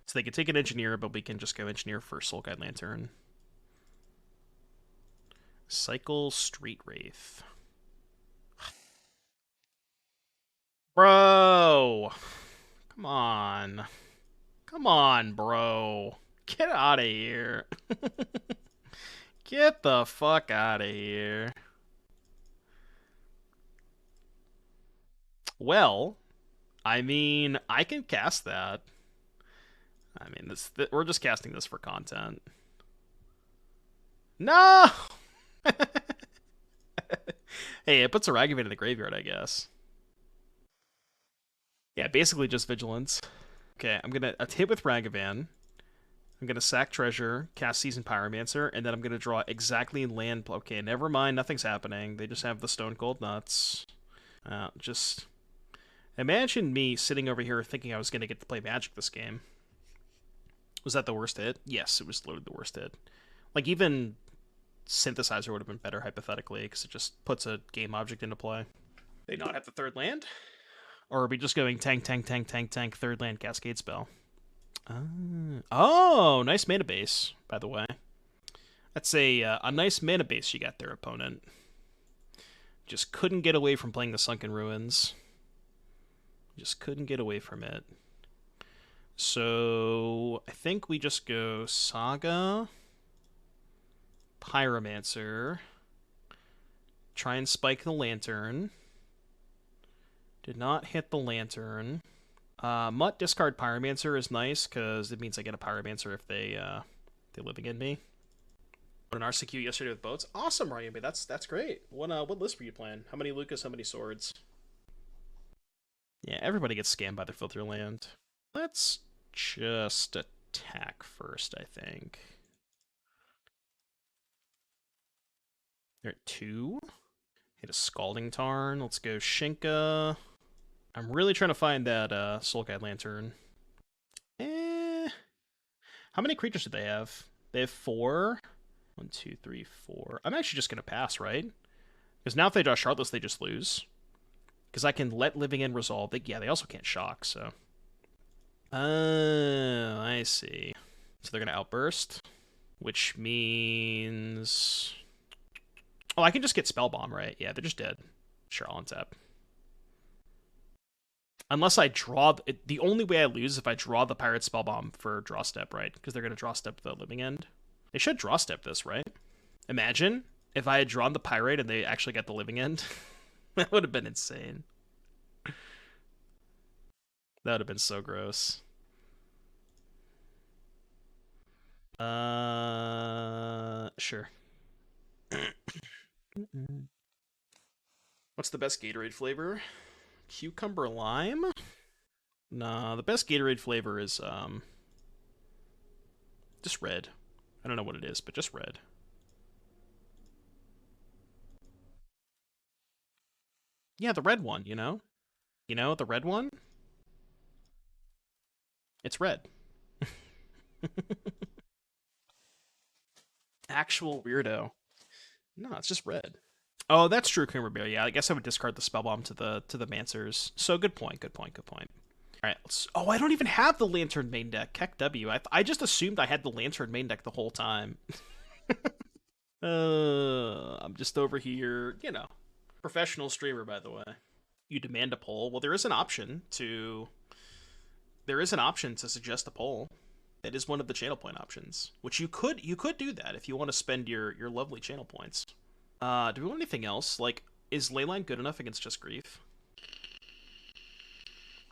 So they can take an engineer, but we can just go engineer for Soul Guide Lantern. Cycle Street Wraith. Bro! Come on. Come on, bro. Get out of here. Get the fuck out of here. Well, I mean, I can cast that. I mean, we're just casting this for content. No! Hey, it puts a Ragavan in the graveyard, I guess. Yeah, basically just Vigilance. Okay, I'm gonna hit with Ragavan. I'm gonna sack Treasure, cast Seasoned Pyromancer, and then I'm gonna draw exactly land. Okay, never mind, nothing's happening. They just have the Stone Cold Nuts. Just imagine me sitting over here thinking I was gonna get to play Magic this game. Was that the worst hit? Yes, it was literally the worst hit. Like, even Synthesizer would have been better, hypothetically, because it just puts a game object into play. They not have the third land? Or are we just going tank, tank, tank, tank, tank, third land, Cascade Spell? Oh, nice mana base, by the way. That's a nice mana base you got there, opponent. Just couldn't get away from playing the Sunken Ruins. Just couldn't get away from it. So, I think we just go Saga, Pyromancer, try and spike the Lantern. Did not hit the Lantern. Mutt discard Pyromancer is nice, because it means I get a Pyromancer if they're living in me. An RCQ yesterday with boats. Awesome, Ryan. That's great. What list were you playing? How many Lucas, how many swords? Yeah, everybody gets scammed by their filter land. Let's just attack first, I think. They're at 2. Hit a Scalding Tarn. Let's go Shinka. I'm really trying to find that Soul Guide Lantern. How many creatures do they have? They have 4. 1, 2, 3, 4. I'm actually just going to pass, right? Because now if they draw Shardless, they just lose. Because I can let Living End resolve. Yeah, they also can't shock, so. Oh, I see. So they're going to Outburst, which means... Oh, I can just get Spellbomb, right? Yeah, they're just dead. Sure, I'll untap. Unless I draw... The only way I lose is if I draw the Pyrite Spellbomb for draw step, right? Because they're going to draw step the Living End. They should draw step this, right? Imagine if I had drawn the Pyrite and they actually got the Living End. That would have been insane. That would have been so gross. Sure. What's the best Gatorade flavor? Cucumber lime? Nah, the best Gatorade flavor is, just red. I don't know what it is, but just red. Yeah, the red one, you know? You know, the red one? It's red. Actual weirdo. No, it's just red. Oh, that's true, Creamer Bear. Yeah, I guess I would discard the Spellbomb to the Mancers. So good point, good point, good point. All right, oh, I don't even have the Lantern main deck. Keck W. I just assumed I had the Lantern main deck the whole time. I'm just over here, you know. Professional streamer, by the way. You demand a poll. Well, there is an option to suggest a poll. That is one of the channel point options, which you could do that if you want to spend your lovely channel points. Do we want anything else? Like, is Leyline good enough against just Grief?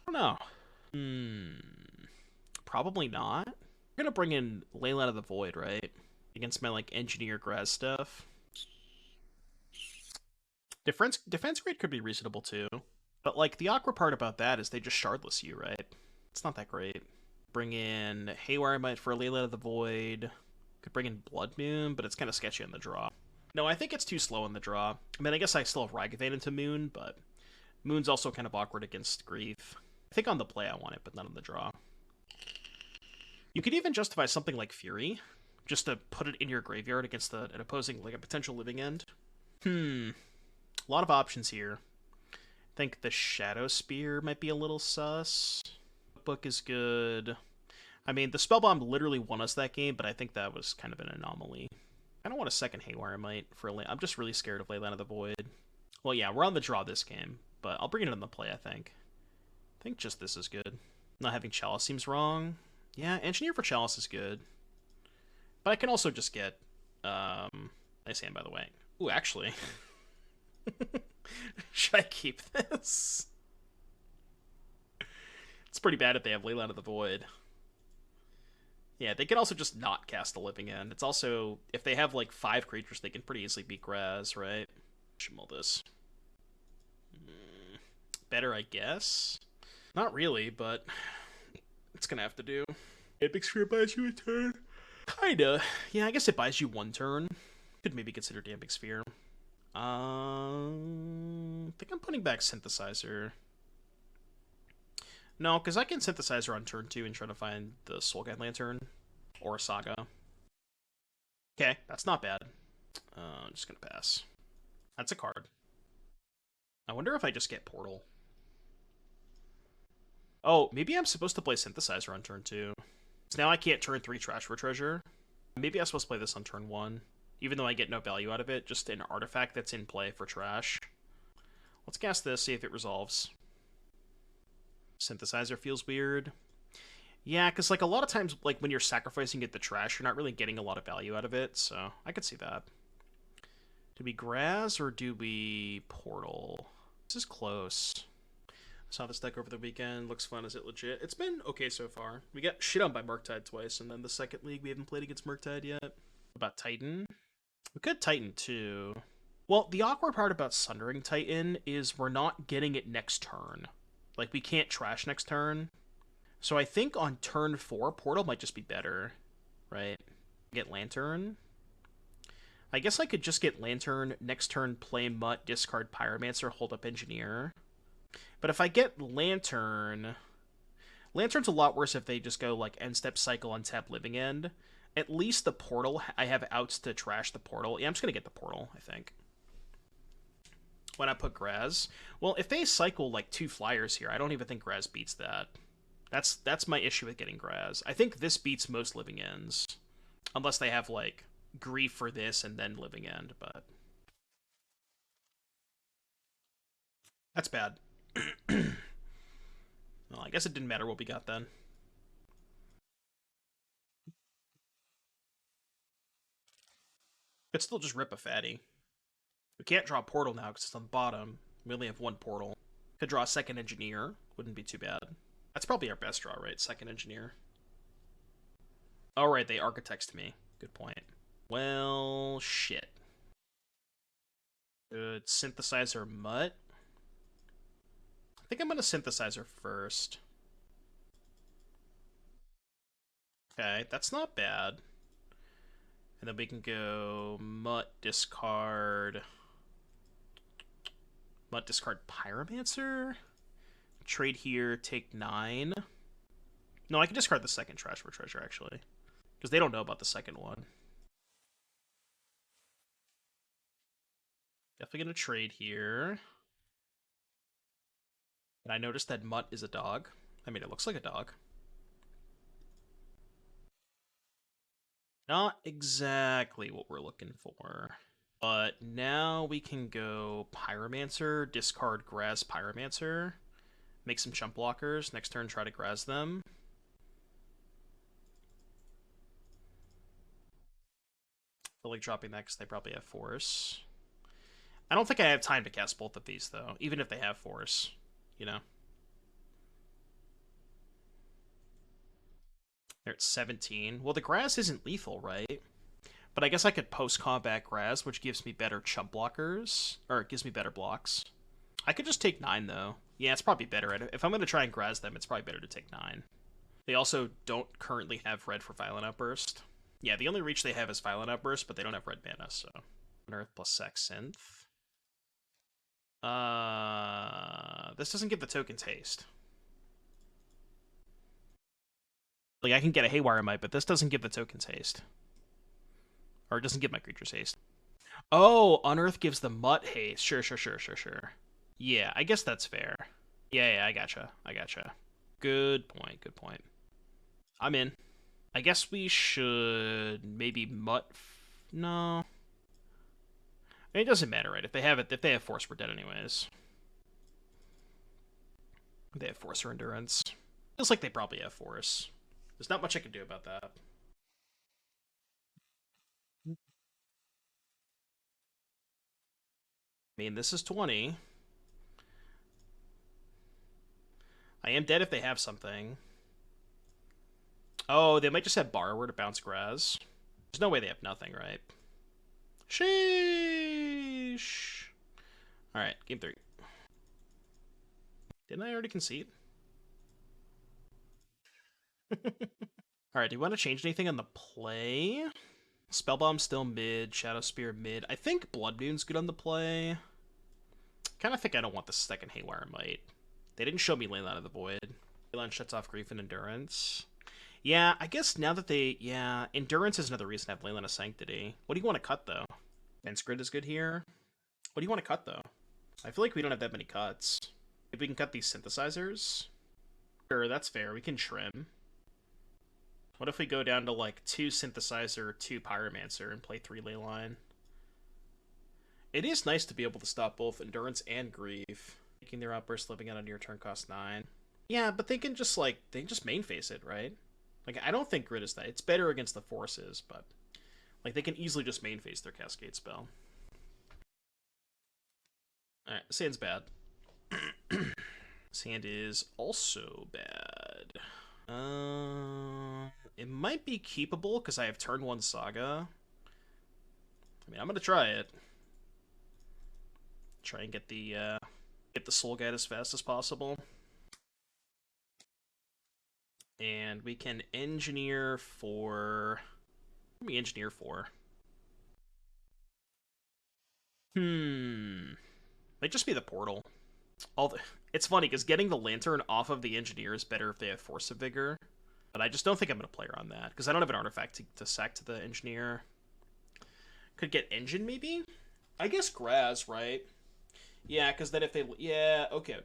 I don't know. Probably not. We're gonna bring in Leyline of the Void, right? Against my, like, Engineer Graaz stuff. Defense grade could be reasonable, too. But, like, the awkward part about that is they just Shardless you, right? It's not that great. Bring in Haywire Mite for Leyline of the Void. Could bring in Blood Moon, but it's kind of sketchy on the draw. No, I think it's too slow in the draw. I mean, I guess I still have Ragavan into Moon, but Moon's also kind of awkward against Grief. I think on the play I want it, but not on the draw. You could even justify something like Fury, just to put it in your graveyard against an opposing, like, a potential Living End. A lot of options here. I think the Shadowspear might be a little sus. Book is good. I mean, the Spellbomb literally won us that game, but I think that was kind of an anomaly. I don't want a second Haywire Mite for I'm just really scared of Leyline of the Void. Well, yeah, we're on the draw this game, but I'll bring it in the play, I think. I think just this is good. Not having Chalice seems wrong. Yeah, Engineer for Chalice is good. But I can also just get, nice hand, by the way. Ooh, actually. Should I keep this? It's pretty bad if they have Leyline of the Void. Yeah, they can also just not cast the Living End. It's also, if they have like 5 creatures, they can pretty easily beat Graaz, right? Shimmel this. Better, I guess? Not really, but it's gonna have to do. Epicure buys you a turn. Kinda. Yeah, I guess it buys you 1 turn. Could maybe consider Damping Sphere. I think I'm putting back Synthesizer. No, because I can Synthesizer on turn 2 and try to find the Soulguide Lantern. Or a Saga. Okay, that's not bad. I'm just gonna pass. That's a card. I wonder if I just get Portal. Oh, maybe I'm supposed to play Synthesizer on turn 2. So now I can't turn 3 Trash for Treasure. Maybe I'm supposed to play this on turn 1. Even though I get no value out of it, just an artifact that's in play for trash. Let's cast this, see if it resolves. Synthesizer feels weird. Yeah, because like a lot of times, like when you're sacrificing it to trash, you're not really getting a lot of value out of it, so I could see that. Do we Graaz or do we Portal? This is close. Saw this deck over the weekend. Looks fun. Is it legit? It's been okay so far. We got shit on by Murktide twice, and then the second league we haven't played against Murktide yet. What about Titan? We could Titan too. Well, the awkward part about Sundering Titan is we're not getting it next turn. Like, we can't trash next turn. So I think on turn 4, Portal might just be better, right? Get Lantern. I guess I could just get Lantern, next turn play Mutt, discard Pyromancer, hold up Engineer. But if I get Lantern... Lantern's a lot worse if they just go, like, end step cycle, untap Living End. At least the Portal, I have outs to trash the Portal. Yeah, I'm just going to get the Portal, I think. Why not put Graaz? Well, if they cycle, like, 2 flyers here, I don't even think Graaz beats that. That's my issue with getting Graaz. I think this beats most Living Ends. Unless they have, like, Grief for this and then Living End, but... That's bad. Well, I guess it didn't matter what we got then. Could still just rip a fatty. We can't draw a Portal now because it's on the bottom. We only have 1 Portal. Could draw a second Engineer. Wouldn't be too bad. That's probably our best draw, right? Second Engineer. Alright, they Architects me. Good point. Well, shit. Good. Synthesizer Mutt. I think I'm going to Synthesizer first. Okay, that's not bad. And then we can go Mutt, discard... Mutt, discard Pyromancer? Trade here, take 9. No, I can discard the second Trash for Treasure, actually. Because they don't know about the second one. Definitely going to trade here. And I noticed that Mutt is a dog. I mean, it looks like a dog. Not exactly what we're looking for. But now we can go Pyromancer, discard Graaz Pyromancer, make some chump blockers, next turn try to Graaz them. I feel like dropping that because they probably have Force. I don't think I have time to cast both of these, though, even if they have Force, you know? They're at 17. Well, the Graaz isn't lethal, right? But I guess I could post-combat Graaz, which gives me better chump blockers. Or it gives me better blocks. I could just take 9, though. Yeah, it's probably better. If I'm going to try and Graaz them, it's probably better to take 9. They also don't currently have red for Violent Outburst. Yeah, the only reach they have is Violent Outburst, but they don't have red mana, so... Unearth plus Sack Synth. This doesn't give the tokens haste. Like, I can get a Haywire Mite, but this doesn't give the tokens haste. Or it doesn't give my creatures haste. Oh, Unearth gives the Mutt haste. Sure. Yeah, I guess that's fair. Yeah, I gotcha. Good point. I'm in. I guess we should maybe Mutt... No. It doesn't matter, right? If they have Force, we're dead anyways. They have Force or Endurance. Feels like they probably have Force. There's not much I can do about that. I mean, this is 20. I am dead if they have something. Oh, they might just have Borrower to bounce Graaz. There's no way they have nothing, right? Sheesh. Alright, game 3. Didn't I already concede? Alright, do you want to change anything on the play? Spellbomb still mid, Shadowspear mid. I think Blood Moon's good on the play. Kind of think I don't want the second Haywire Mite. They didn't show me Leyline of the Void. Leyline shuts off Grief and Endurance. Yeah, I guess now that they... Yeah, Endurance is another reason to have Leyline of Sanctity. What do you want to cut, though? Fence Grid is good here. What do you want to cut, though? I feel like we don't have that many cuts. If we can cut these synthesizers... Sure, that's fair. We can trim. What if we go down to, like, 2 Synthesizer, 2 Pyromancer, and play 3 Leyline? It is nice to be able to stop both Endurance and Grief. Making their outburst, living at a near turn cost 9. Yeah, but they can just, like, they can just main face it, right? Like, I don't think Grid is that. It's better against the forces, but, like, they can easily just main face their Cascade spell. Alright, this hand's bad. This hand is also bad. It might be keepable because I have turn 1 Saga. I mean, I'm gonna try it. Try and get the Soul Guide as fast as possible. And we can engineer for... What do we engineer for? Might just be the portal. It's funny, because getting the Lantern off of the Engineer is better if they have Force of Vigor. But I just don't think I'm going to play around that, because I don't have an artifact to sack to the Engineer. Could get Engine, maybe? I guess Graaz, right? Yeah, because then if they... Yeah, okay.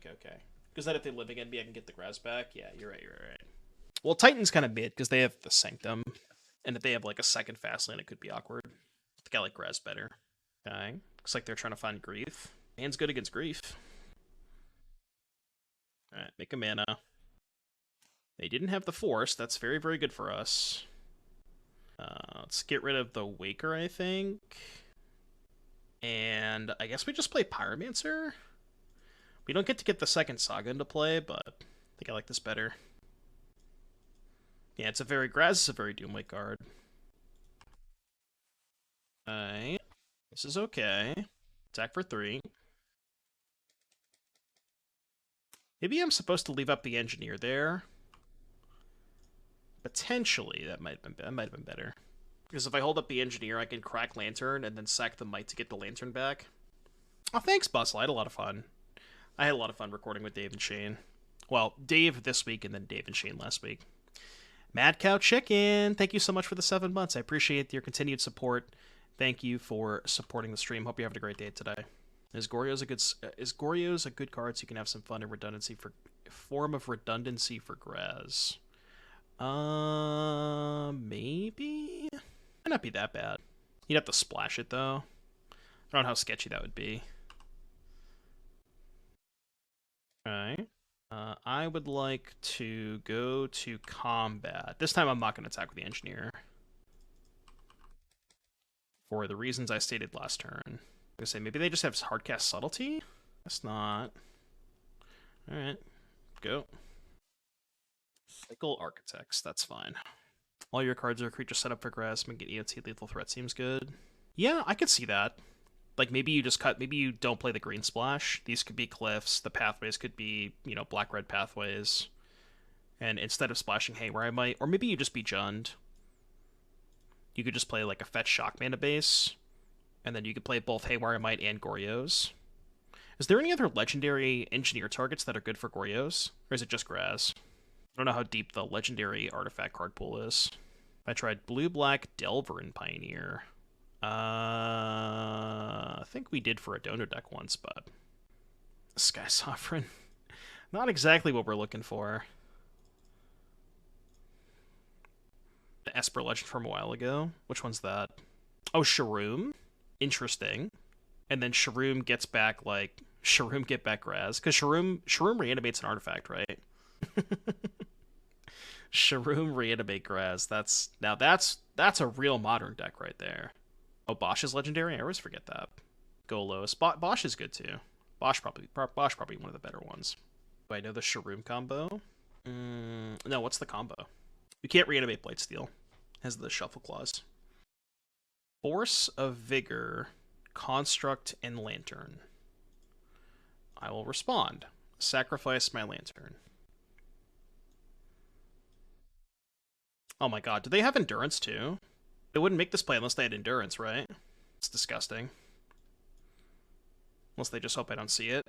Because then if they live again, maybe I can get the Graaz back. Yeah, you're right. Well, Titan's kind of mid, because they have the Sanctum. And if they have, like, a second fast lane, it could be awkward. I think I like Graaz better. Okay. Looks like they're trying to find Grief. Hand's good against Grief. Alright, make a mana. They didn't have the Force. That's very, very good for us. Let's get rid of the Waker, I think. And I guess we just play Pyromancer? We don't get to get the second Saga into play, but I think I like this better. Yeah, Graaz is a very Doomwake card. Alright. This is okay. Attack for 3. Maybe I'm supposed to leave up the Engineer there. Potentially, that might have been better. Because if I hold up the Engineer, I can crack Lantern and then sack the Mite to get the Lantern back. Oh, thanks, Bustle. I had a lot of fun. I had a lot of fun recording with Dave and Shane. Well, Dave this week and then Dave and Shane last week. Mad Cow Chicken, thank you so much for the 7 months. I appreciate your continued support. Thank you for supporting the stream. Hope you're having a great day today. Is Goryo's a good card so you can have some fun and redundancy for form of redundancy for Graaz? Maybe? Might not be that bad. You'd have to splash it though. I don't know how sketchy that would be. Alright. I would like to go to combat. This time I'm not going to attack with the Engineer. For the reasons I stated last turn. I'm going to say maybe they just have hardcast Subtlety? Guess not. Alright. Go. Cycle Architects. That's fine. All your cards are creatures set up for Graaz. Make an EOT lethal threat seems good. Yeah, I could see that. Like, maybe you just maybe you don't play the green splash. These could be cliffs. The pathways could be, you know, black-red pathways. And instead of splashing Haywire Mite, or maybe you just be Jund. You could just play, like, a fetch shock mana base. And then you could play both Haywire Mite and Goryo's. Is there any other legendary engineer targets that are good for Goryo's? Or is it just Graaz? I don't know how deep the legendary artifact card pool is. I tried blue-black Delver and Pioneer. I think we did for a donor deck once, but Sky Sovereign, not exactly what we're looking for. The Esper Legend from a while ago. Which one's that? Oh, Sharoom. Interesting. And then Sharoom gets back, like, Sharoom get back Graaz. Because Sharoom reanimates an artifact, right? Sharoom reanimate Graaz. That's a real modern deck right there. Oh, Bosch is legendary? I always forget that. Golos. Bosch is good too. Bosch probably one of the better ones. Do I know the Sharoom combo? No, what's the combo? You can't reanimate Blightsteel. Has the Shuffle Clause. Force of Vigor, Construct, and Lantern. I will respond. Sacrifice my Lantern. Oh my god, do they have Endurance too? They wouldn't make this play unless they had Endurance, right? It's disgusting. Unless they just hope I don't see it.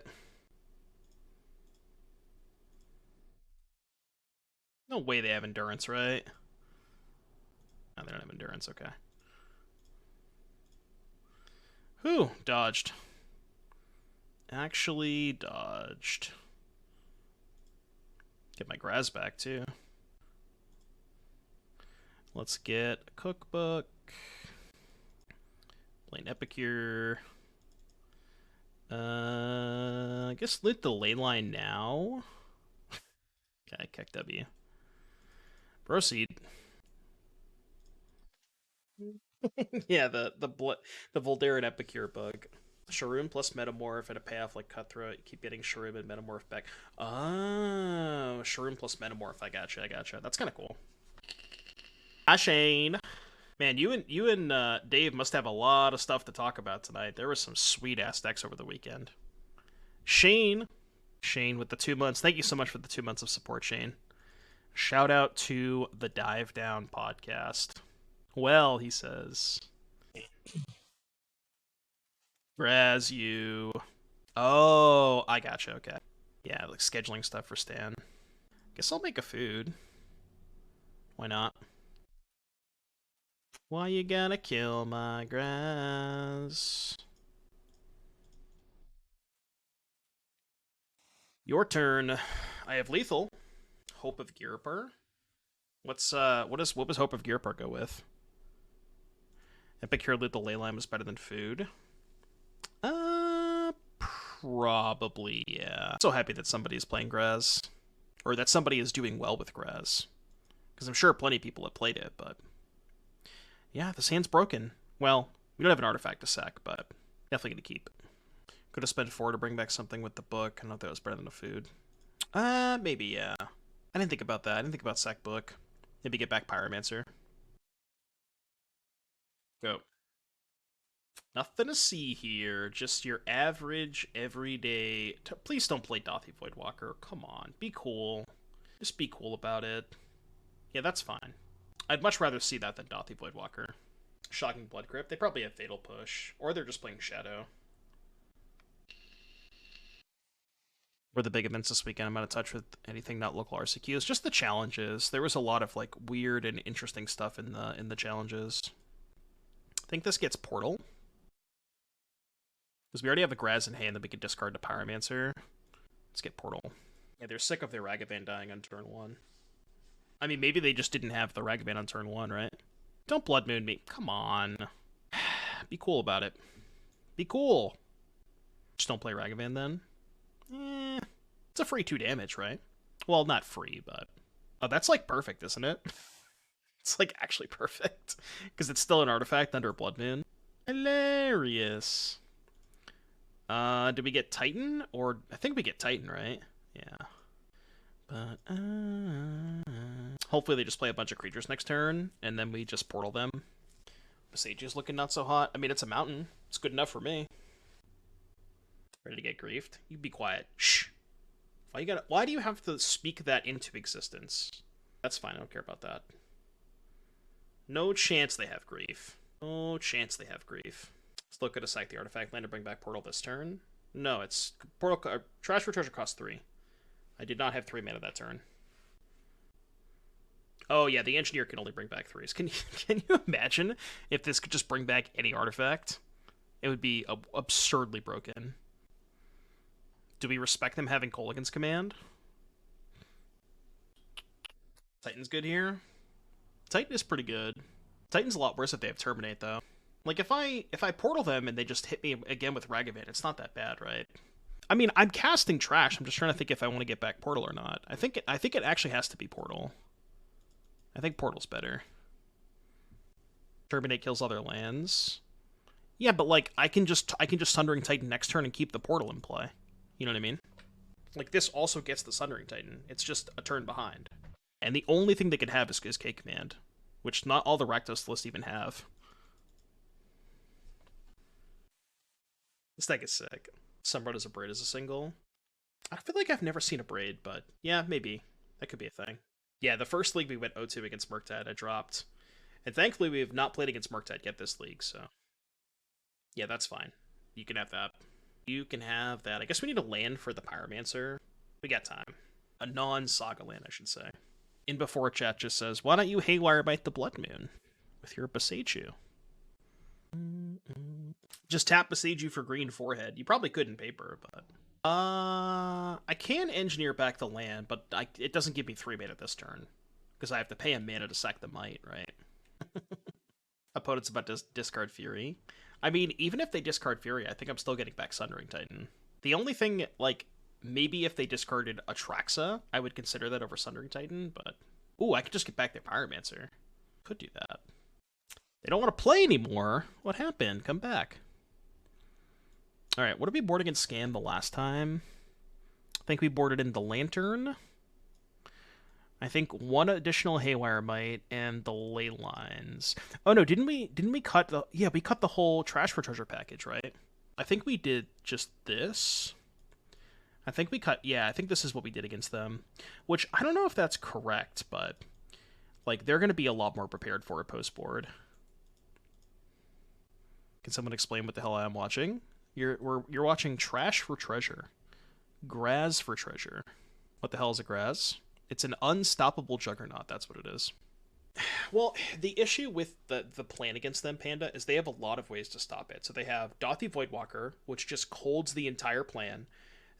No way they have Endurance, right? No, they don't have Endurance, okay. Whew, dodged. Actually dodged. Get my Graaz back, too. Let's get a cookbook. Leyline Epicure. I guess lit the Leyline now. Okay, Keck W. Proceed. Yeah, the Voldaren Epicure bug. Shroom plus Metamorph at a payoff like Cutthroat. You keep getting Shroom and Metamorph back. Oh, Shroom plus Metamorph. I gotcha. That's kind of cool. Hi, Shane. Man, you and Dave must have a lot of stuff to talk about tonight. There was some sweet-ass decks over the weekend. Shane with the 2 months. Thank you so much for the 2 months of support, Shane. Shout out to the Dive Down podcast. Well, he says. Graaz, you. Oh, I gotcha, okay. Yeah, like scheduling stuff for Stan. Guess I'll make a food. Why not? Why you gotta kill my Graaz? Your turn. I have lethal. Hope of Gearper. What was Hope of Gearper go with? Epicure lethal Leyline was better than food. Probably, yeah. So happy that somebody is playing Graaz. Or that somebody is doing well with Graaz. Because I'm sure plenty of people have played it, but... yeah, this hand's broken. Well, we don't have an artifact to sack, but definitely going to keep. Could have spent 4 to bring back something with the book. I don't know if that was better than the food. Maybe, yeah. I didn't think about that. I didn't think about sack book. Maybe get back Pyromancer. Go. Nothing to see here. Just your average, everyday... Please don't play Dothy Voidwalker. Come on. Be cool. Just be cool about it. Yeah, that's fine. I'd much rather see that than Dothy Voidwalker. Shocking Blood Crypt. They probably have Fatal Push. Or they're just playing Shadow. For the big events this weekend, I'm out of touch with anything not local RCQs. Just the challenges. There was a lot of like weird and interesting stuff in the challenges. I think this gets Portal. Because we already have a Graaz in hand that we could discard to Pyromancer. Let's get Portal. Yeah, they're sick of their Ragavan dying on turn 1. I mean, maybe they just didn't have the Ragavan on turn 1, right? Don't Blood Moon me. Come on. Be cool about it. Be cool. Just don't play Ragavan then. It's a free 2 damage, right? Well, not free, but... oh, that's like perfect, isn't it? It's like actually perfect. Because it's still an artifact under Blood Moon. Hilarious. Did we get Titan? Or I think we get Titan, right? Yeah. But hopefully they just play a bunch of creatures next turn, and then we just portal them. Boseiju's looking not so hot. I mean, it's a mountain. It's good enough for me. Ready to get griefed? You be quiet. Shh. Why do you have to speak that into existence? That's fine. I don't care about that. No chance they have grief. No chance they have grief. Let's look at a sack the artifact land to bring back portal this turn. No, it's portal. Trash for treasure costs 3. I did not have 3 mana that turn. Oh yeah, the engineer can only bring back 3s. Can you imagine if this could just bring back any artifact? It would be absurdly broken. Do we respect them having Kolaghan's Command? Titan's good here. Titan is pretty good. Titan's a lot worse if they have Terminate, though. Like, if I portal them and they just hit me again with Ragavan, it's not that bad, right? I mean, I'm casting Trash. I'm just trying to think if I want to get back Portal or not. I think it actually has to be Portal. I think Portal's better. Terminate kills other lands. Yeah, but like I can just Sundering Titan next turn and keep the Portal in play. You know what I mean? Like, this also gets the Sundering Titan. It's just a turn behind. And the only thing they can have is K-Command, which not all the Rakdos lists even have. This deck is sick. Sunblood as a Braid as a single. I feel like I've never seen a Braid, but yeah, maybe. That could be a thing. Yeah, the first league we went 0-2 against Murktide, I dropped. And thankfully we have not played against Murktide yet this league, so... Yeah, that's fine. You can have that. You can have that. I guess we need a land for the Pyromancer. We got time. A non-Saga land, I should say. In before chat just says, why don't you Haywire Mite the Blood Moon with your Boseiju? Just tap Boseiju for green forehead. You probably could in paper, but... I can engineer back the land, but it doesn't give me 3 mana this turn. Because I have to pay a mana to sack the Mite, right? Opponent's about to discard Fury. I mean, even if they discard Fury, I think I'm still getting back Sundering Titan. The only thing, like, maybe if they discarded Atraxa, I would consider that over Sundering Titan, but... Ooh, I could just get back their Pyromancer. Could do that. They don't want to play anymore. What happened? Come back. Alright, what did we board against Scan the last time? I think we boarded in the Lantern. I think 1 additional Haywire Mite and the Ley Lines. Oh no, didn't we cut the... Yeah, we cut the whole Trash for Treasure package, right? I think we did just this. I think we cut... Yeah, I think this is what we did against them. Which, I don't know if that's correct, but... Like, they're going to be a lot more prepared for it post-board. Can someone explain what the hell I am watching? You're watching Trash for Treasure. Graaz for Treasure. What the hell is a Graaz? It's an unstoppable Juggernaut, that's what it is. Well, the issue with the plan against them, Panda, is they have a lot of ways to stop it. So they have Dothy Voidwalker, which just colds the entire plan.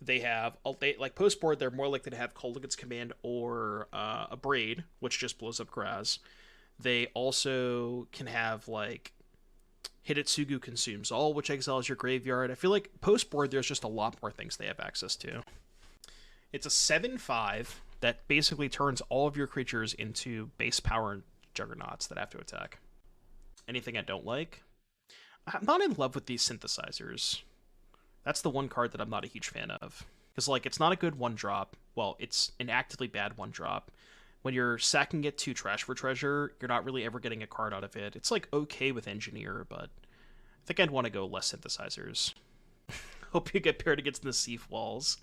They have, like, post-board, they're more likely to have Kolaghan's Command or a Braid, which just blows up Graaz. They also can have, like, Hidetsugu Consumes All, which exiles your graveyard. I feel like post-board, there's just a lot more things they have access to. It's a 7/5 that basically turns all of your creatures into base power Juggernauts that have to attack. Anything I don't like? I'm not in love with these synthesizers. That's the one card that I'm not a huge fan of. Because, like, it's not a good 1-drop. Well, it's an actively bad 1-drop. When you're sacking it to Trash for Treasure, you're not really ever getting a card out of it. It's, like, okay with Engineer, but I think I'd want to go less synthesizers. Hope you get paired against Nassif Walls.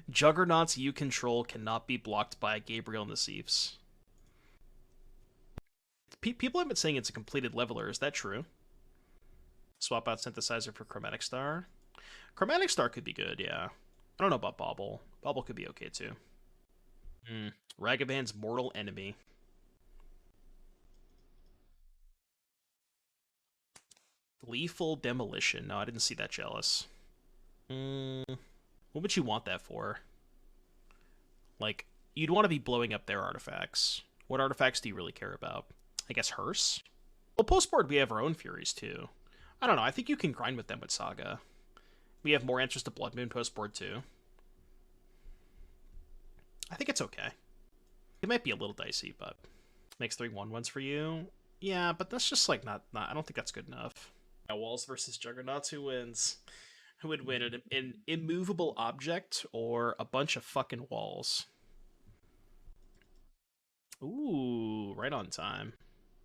Juggernauts you control cannot be blocked by Gabriel Nassifs. People have been saying it's a completed leveler. Is that true? Swap out Synthesizer for Chromatic Star. Chromatic Star could be good, yeah. I don't know about Bauble. Bauble could be okay, too. Ragavan's Mortal Enemy. Lethal Demolition. No, I didn't see that, Jealous. What would you want that for? Like, you'd want to be blowing up their artifacts. What artifacts do you really care about? I guess Hearse? Well, post-board we have our own Furies, too. I don't know, I think you can grind with them with Saga. We have more answers to Blood Moon post-board, too. I think it's okay. It might be a little dicey, but... Makes 3 1/1s for you? Yeah, but that's just, like, not I don't think that's good enough. Walls versus Juggernauts, who wins? Who would win? An immovable object or a bunch of fucking walls? Ooh, right on time.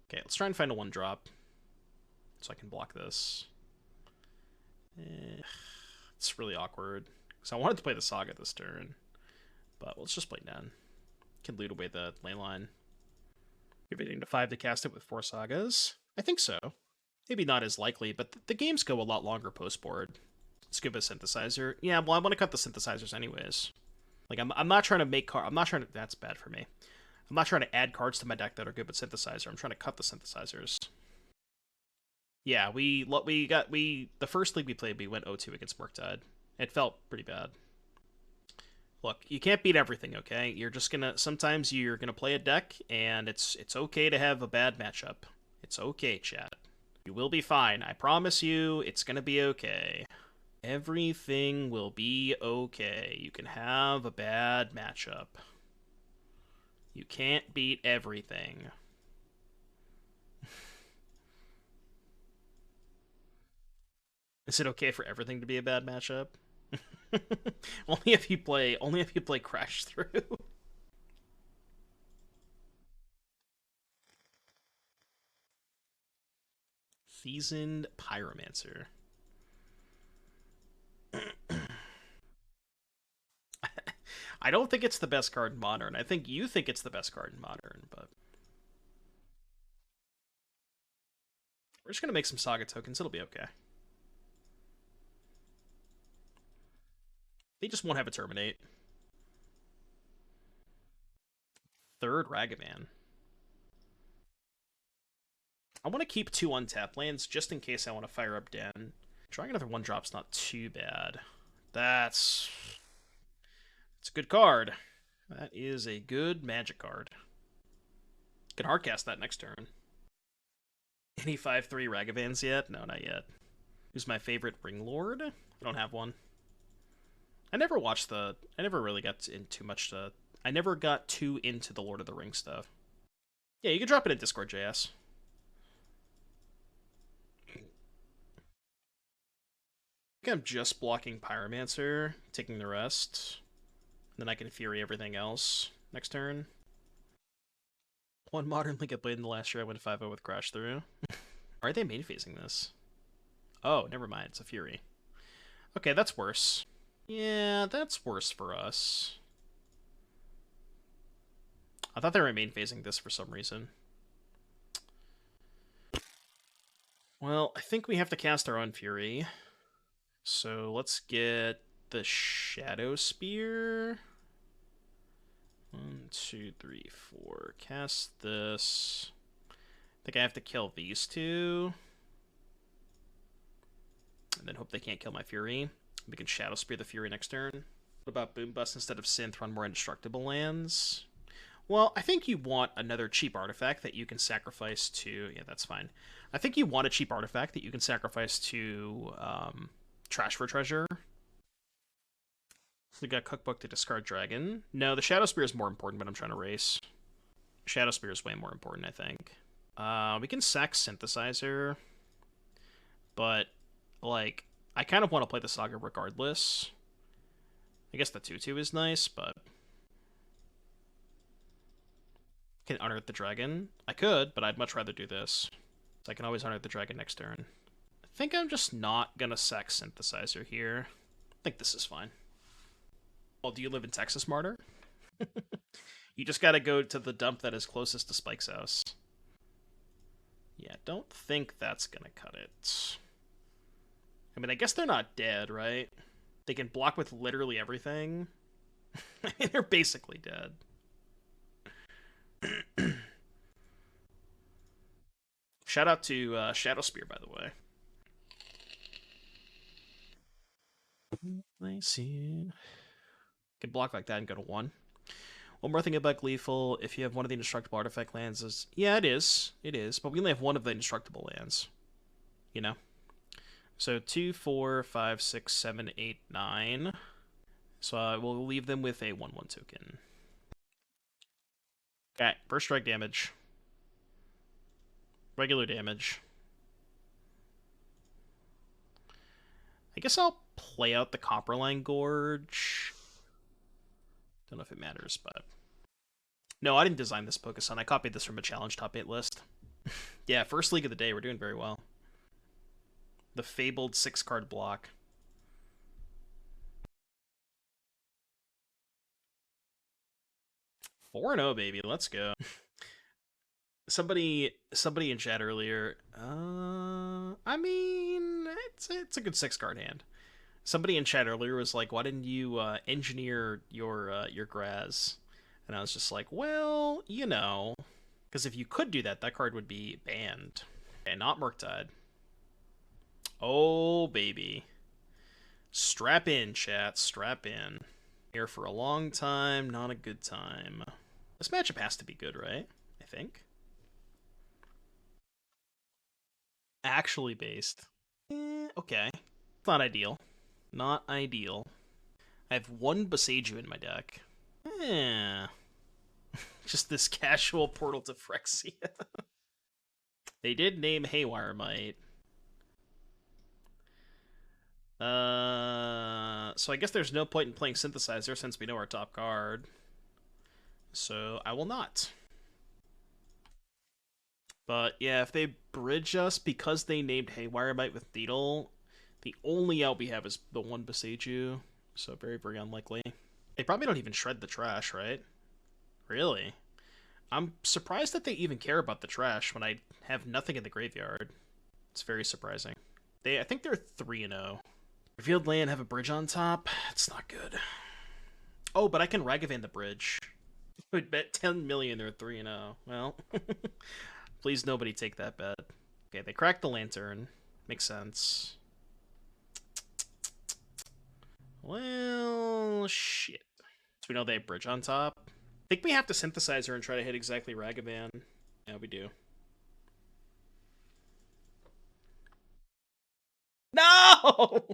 Okay, let's try and find a 1-drop. So I can block this. It's really awkward. So I wanted to play the Saga this turn. But let's just play Nen. Can loot away the Leyline. Give it into 5 to cast it with 4 Sagas? I think so. Maybe not as likely, but the games go a lot longer post-board. Scuba Synthesizer. Yeah, well, I want to cut the synthesizers anyways. Like, I'm not trying to make cards. I'm not trying to... That's bad for me. I'm not trying to add cards to my deck that are good with Synthesizer. I'm trying to cut the synthesizers. Yeah, the first league we played, we went 0-2 against Murktide. It felt pretty bad. Look, you can't beat everything, okay? You're just gonna... Sometimes you're gonna play a deck, and it's okay to have a bad matchup. It's okay, chat. You will be fine. I promise you, it's gonna be okay. Everything will be okay. You can have a bad matchup. You can't beat everything. Is it okay for everything to be a bad matchup? only if you play Crash Through. Seasoned Pyromancer. I don't think it's the best card in Modern. I think you think it's the best card in Modern, but we're just going to make some Saga tokens. It'll be okay. They just won't have a Terminate. Third Ragavan. I want to keep 2 untapped lands just in case I want to fire up Den. Drawing another 1-drop's not too bad. It's a good card. That is a good Magic card. Can hardcast that next turn. Any 5/3 Ragavans yet? No, not yet. Who's my favorite Ring Lord? I don't have one. I never really got I never got too into the Lord of the Rings stuff. Yeah, you can drop it in Discord, JS. I think I'm just blocking Pyromancer, taking the rest. Then I can Fury everything else next turn. One Modern League I played in the last year, I went 5-0 with Crash Through. Are they main phasing this? Oh, never mind, it's a Fury. Okay, that's worse. Yeah, that's worse for us. I thought they were main phasing this for some reason. Well, I think we have to cast our own Fury. So let's get the Shadowspear. 1, 2, 3, 4. Cast this. I think I have to kill these two. And then hope they can't kill my Fury. We can Shadowspear the Fury next turn. What about Boom Bust instead of Synth? Run more indestructible lands? Well, I think you want another cheap artifact that you can sacrifice to... Yeah, that's fine. I think you want a cheap artifact that you can sacrifice to Trash for Treasure. So we got Cookbook to discard Dragon. No, the Shadowspear is more important, but I'm trying to race. Shadowspear is way more important, I think. We can sack Synthesizer. But, like, I kind of want to play the Saga regardless. I guess the 2/2 is nice, but... Can Unearth the Dragon? I could, but I'd much rather do this. So I can always Unearth the Dragon next turn. I think I'm just not gonna sack Synthesizer here. I think this is fine. Well, do you live in Texas, Martyr? You just gotta go to the dump that is closest to Spike's house. Yeah, don't think that's gonna cut it. I mean, I guess they're not dead, right? They can block with literally everything. I mean, they're basically dead. Shout out to Shadowspear, by the way. I see. Can block like that and go to 1. One more thing about Gleeful, if you have one of the indestructible artifact lands is... Yeah, it is. It is. But we only have one of the indestructible lands. You know? So 2, 4, 5, 6, 7, 8, 9. So we'll leave them with a 1/1 token. Okay, first strike damage. Regular damage. I guess I'll play out the Copperline Gorge. Don't know if it matters, but... No, I didn't design this Pokesun. I copied this from a challenge top 8 list. Yeah, first league of the day. We're doing very well. The fabled 6-card block. Four 4-0, baby. Let's go. Somebody in chat earlier. I mean, it's a good 6-card hand. Somebody in chat earlier was like, "Why didn't you engineer your Graaz?" And I was just like, "Well, you know, because if you could do that, that card would be banned." And not Murktide. Oh baby, strap in, chat. Strap in. Here for a long time, not a good time. This matchup has to be good, right? I think. Actually based. Okay. It's not ideal. Not ideal. I have one Boseiju in my deck. Just this casual portal to Phyrexia. They did name Haywire Mite. So I guess there's no point in playing Synthesizer since we know our top card. So I will not. But yeah, if they bridge us because they named Haywire Mite with Needle, the only out we have is the one Boseiju. So very, very unlikely. They probably don't even shred the trash, right? Really? I'm surprised that they even care about the trash when I have nothing in the graveyard. It's very surprising. I think they're 3-0. Revealed land, have a bridge on top. It's not good. Oh, but I can Ragavan the bridge. I would bet 10 million they're 3-0. Well, please nobody take that bet. Okay, they cracked the lantern. Makes sense. Well, shit. So we know they have bridge on top. I think we have to Synthesizer and try to hit exactly Ragavan. Yeah, we do. No!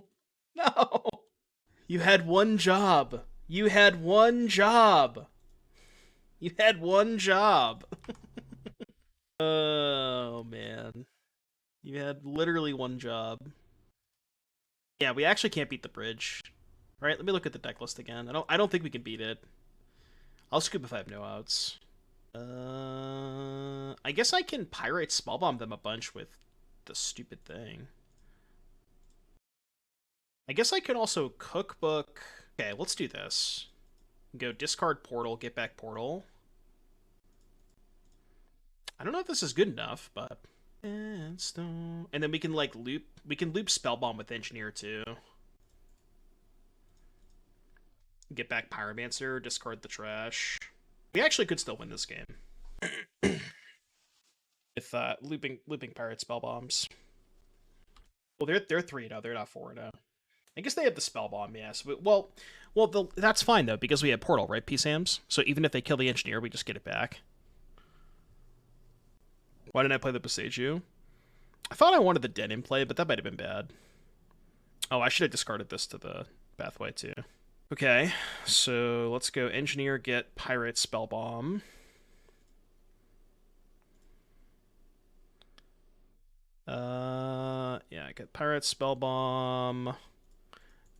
No! You had one job. You had one job. You had one job. Oh, man. You had literally one job. Yeah, we actually can't beat the bridge. All right, let me look at the deck list again. I don't think we can beat it. I'll scoop if I have no outs. I guess I can Pyrite Spellbomb them a bunch with the stupid thing. I guess I can also Cookbook. Okay, let's do this. Go discard Portal, get back Portal. I don't know if this is good enough, but and then we can like loop Spellbomb with Engineer too. Get back Pyromancer, discard the trash. We actually could still win this game. With looping Pyrite Spellbombs. Well, they're 3-0, they're not 4-0. I guess they have the Spellbomb, yes. Well, that's fine though because we have Portal, right, PSAMs? So even if they kill the Engineer, we just get it back. Why didn't I play the Boseiju? I thought I wanted the Den in play, but that might have been bad. Oh, I should have discarded this to the Pathway too. Okay, so let's go Engineer, get Pyrite Spellbomb. Yeah, I get Pyrite Spellbomb.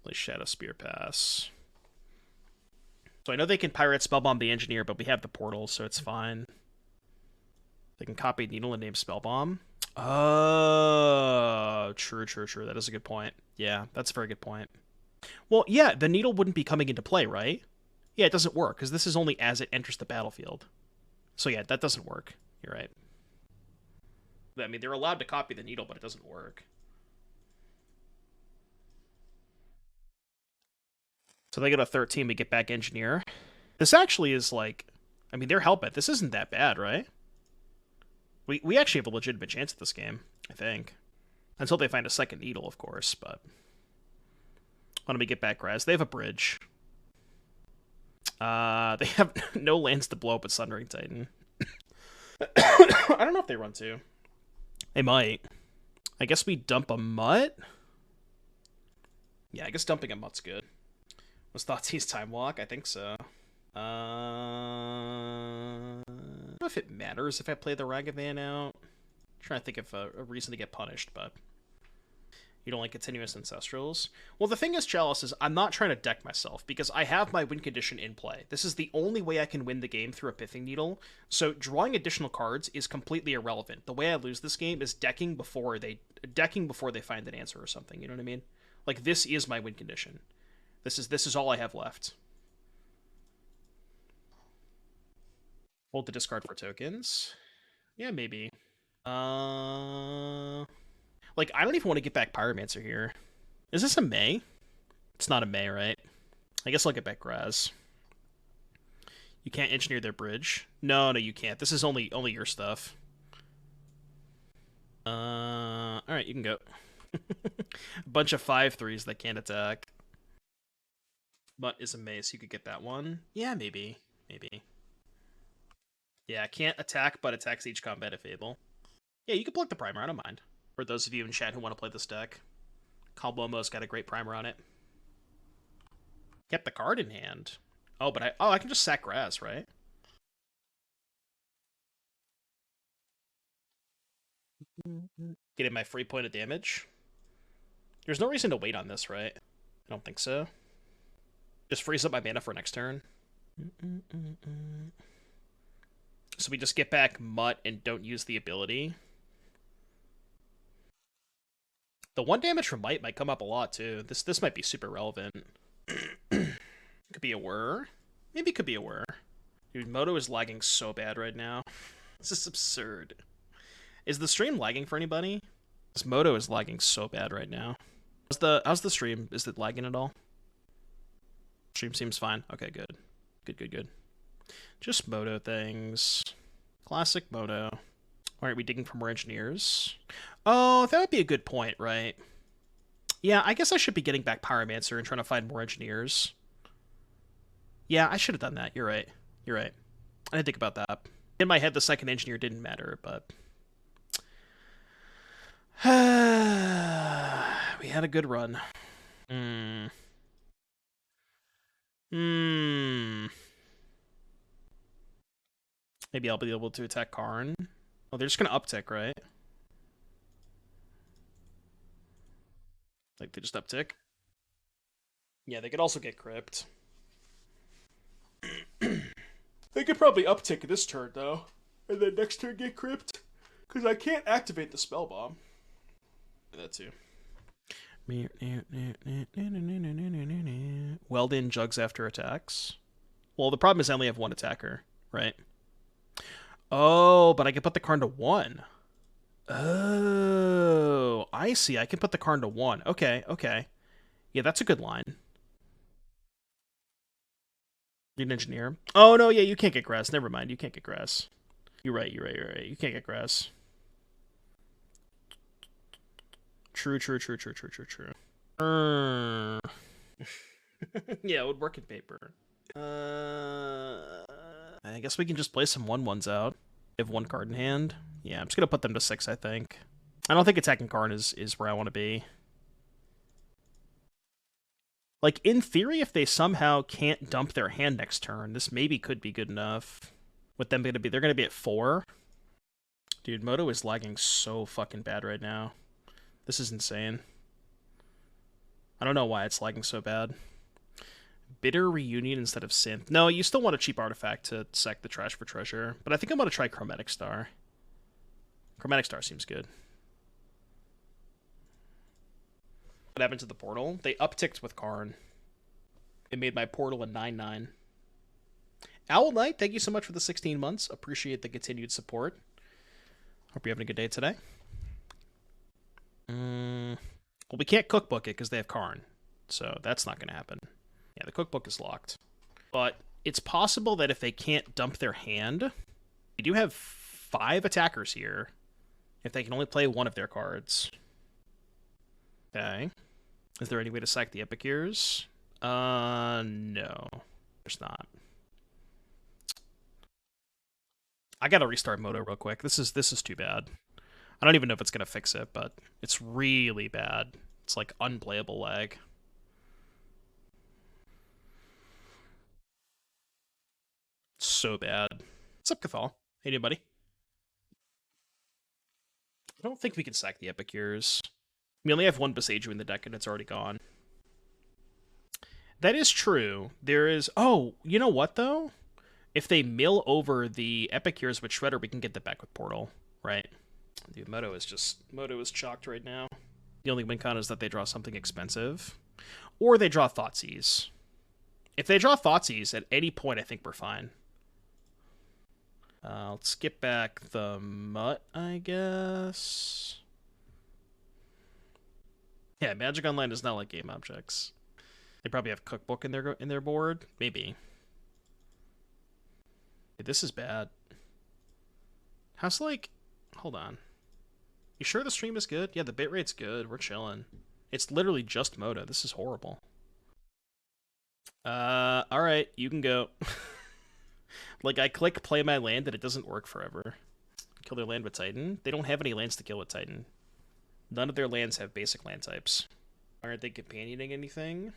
Play Shadowspear pass. So I know they can Pyrite Spellbomb the Engineer, but we have the Portal, so it's fine. They can copy Needle and name Spellbomb. Oh, true. That is a good point. Yeah, that's a very good point. Well, yeah, the Needle wouldn't be coming into play, right? Yeah, it doesn't work, because this is only as it enters the battlefield. So yeah, that doesn't work. You're right. I mean, they're allowed to copy the Needle, but it doesn't work. So they go to 13, we get back Engineer. This actually is like... I mean, they're hellbent. This isn't that bad, right? We actually have a legitimate chance at this game, I think. Until they find a second Needle, of course, but... Why don't we get back Graaz? They have a bridge. They have no lands to blow up with Sundering Titan. I don't know if they run two. They might. I guess we dump a Mutt? Yeah, I guess dumping a Mutt's good. Was Thoughtseize Time Walk? I think so. I don't know if it matters if I play the Ragavan out. I'm trying to think of a reason to get punished, but... You don't like continuous ancestrals? Well, the thing is, Chalice, is I'm not trying to deck myself, because I have my win condition in play. This is the only way I can win the game through a Pithing Needle, so drawing additional cards is completely irrelevant. The way I lose this game is decking before they find an answer or something, you know what I mean? Like, this is my win condition. This is all I have left. Hold the discard for tokens. Yeah, maybe. Like, I don't even want to get back Pyromancer here. Is this a May? It's not a May, right? I guess I'll get back Graaz. You can't Engineer their bridge. No, you can't. This is only your stuff. Alright, you can go. A bunch of 5/3s that can't attack. But is a May, so you could get that one. Yeah, maybe. Yeah, can't attack, but attacks each combat if able. Yeah, you can block the primer, I don't mind. For those of you in chat who want to play this deck. Kalbomo's got a great primer on it. Kept the card in hand. Oh, but I can just sack Graaz, right? Get in my free point of damage. There's no reason to wait on this, right? I don't think so. Just freeze up my mana for next turn. So we just get back Mutt and don't use the ability. The 1 damage from Mite might come up a lot, too. This might be super relevant. Could be a whir. Maybe it could be a whir. Dude, Moto is lagging so bad right now. This is absurd. Is the stream lagging for anybody? This Moto is lagging so bad right now. How's the stream? Is it lagging at all? Stream seems fine. Okay, good. Good. Just Moto things. Classic Moto. Why aren't we digging for more engineers? Oh, that would be a good point, right? Yeah, I guess I should be getting back Pyromancer and trying to find more engineers. Yeah, I should have done that. You're right. I didn't think about that. In my head, the second engineer didn't matter, but... we had a good run. Maybe I'll be able to attack Karn. Oh, they're just gonna uptick, right? Like, they just uptick? Yeah, they could also get crypt. They could probably uptick this turn, though. And then next turn get crypt. Because I can't activate the Spellbomb. That too. Weldon jugs after attacks. Well, the problem is I only have one attacker, right? Oh, but I can put the Karn to 1. Oh, I see. I can put the Karn to 1. Okay. Yeah, that's a good line. Need an engineer. Oh, no, yeah, you can't get Graaz. Never mind, you can't get Graaz. You're right. You can't get Graaz. True. Yeah, it would work in paper. I guess we can just play some 1/1s out. They have 1 card in hand. Yeah, I'm just gonna put them to 6, I think. I don't think attacking Karn is where I want to be. Like, in theory, if they somehow can't dump their hand next turn, this maybe could be good enough. With them they're gonna be at 4. Dude, Moto is lagging so fucking bad right now. This is insane. I don't know why it's lagging so bad. Bitter Reunion instead of Synth. No, you still want a cheap artifact to sack the trash for treasure. But I think I'm going to try Chromatic Star. Chromatic Star seems good. What happened to the portal? They upticked with Karn. It made my portal a 9/9. Owl Knight, thank you so much for the 16 months. Appreciate the continued support. Hope you're having a good day today. Well, we can't cookbook it because they have Karn. So that's not going to happen. Yeah, the cookbook is locked. But it's possible that if they can't dump their hand, we do have 5 attackers here. If they can only play 1 of their cards. Okay. Is there any way to sack the Epicures? No. There's not. I gotta restart Moto real quick. This is too bad. I don't even know if it's gonna fix it, but it's really bad. It's like unplayable lag. So bad. What's up, Cathal? Hey, new buddy. I don't think we can sack the Epicures. We only have 1 Boseiju in the deck, and it's already gone. That is true. There is... Oh, you know what, though? If they mill over the Epicures with Shredder, we can get the back with Portal, right? Dude, Moto is chalked right now. The only win con is that they draw something expensive. Or they draw Thoughtseize. If they draw Thoughtseize, at any point, I think we're fine. Let's skip back the Mutt, I guess. Yeah, Magic Online is not like game objects. They probably have Cookbook in their board. Maybe. This is bad. How's like... Hold on. You sure the stream is good? Yeah, the bitrate's good. We're chilling. It's literally just Moto. This is horrible. Alright, you can go. Like, I click play my land and it doesn't work forever. Kill their land with Titan? They don't have any lands to kill with Titan. None of their lands have basic land types. Aren't they companioning anything?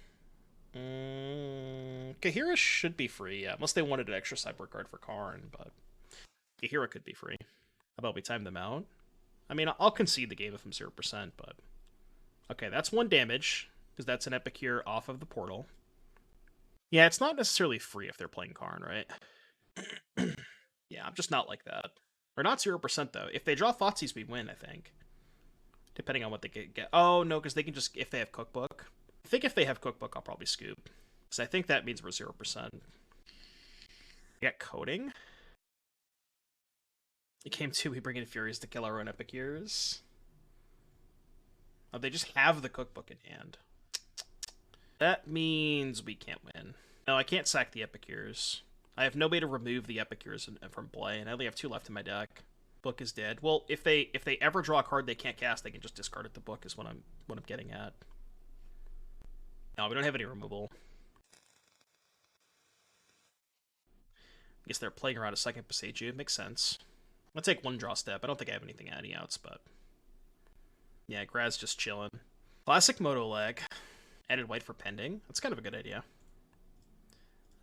Kahira should be free, yeah. Unless they wanted an extra sideboard card for Karn, but... Kahira could be free. How about we time them out? I mean, I'll concede the game if I'm 0%, but... Okay, that's 1 damage, because that's an Epicure off of the portal. Yeah, it's not necessarily free if they're playing Karn, right? Yeah, I'm just not like that. Or not 0%, though. If they draw Thoughtseize, we win, I think. Depending on what they get. Oh, no, because they can just... If they have Cookbook. I think if they have Cookbook, I'll probably scoop. Because I think that means we're 0%. We got Coding. Game 2, we bring in Furies to kill our own Epicures. Oh, they just have the Cookbook in hand. That means we can't win. No, I can't sack the Epicures. I have no way to remove the Epicures from play, and I only have 2 left in my deck. Book is dead. Well, if they ever draw a card they can't cast, they can just discard it. The book is what I'm getting at. No, we don't have any removal. I guess they're playing around a second Boseiju. Makes sense. I'll take 1 draw step. I don't think I have anything any outs, but yeah, Graaz just chilling. Classic Moto lag. Added white for pending. That's kind of a good idea.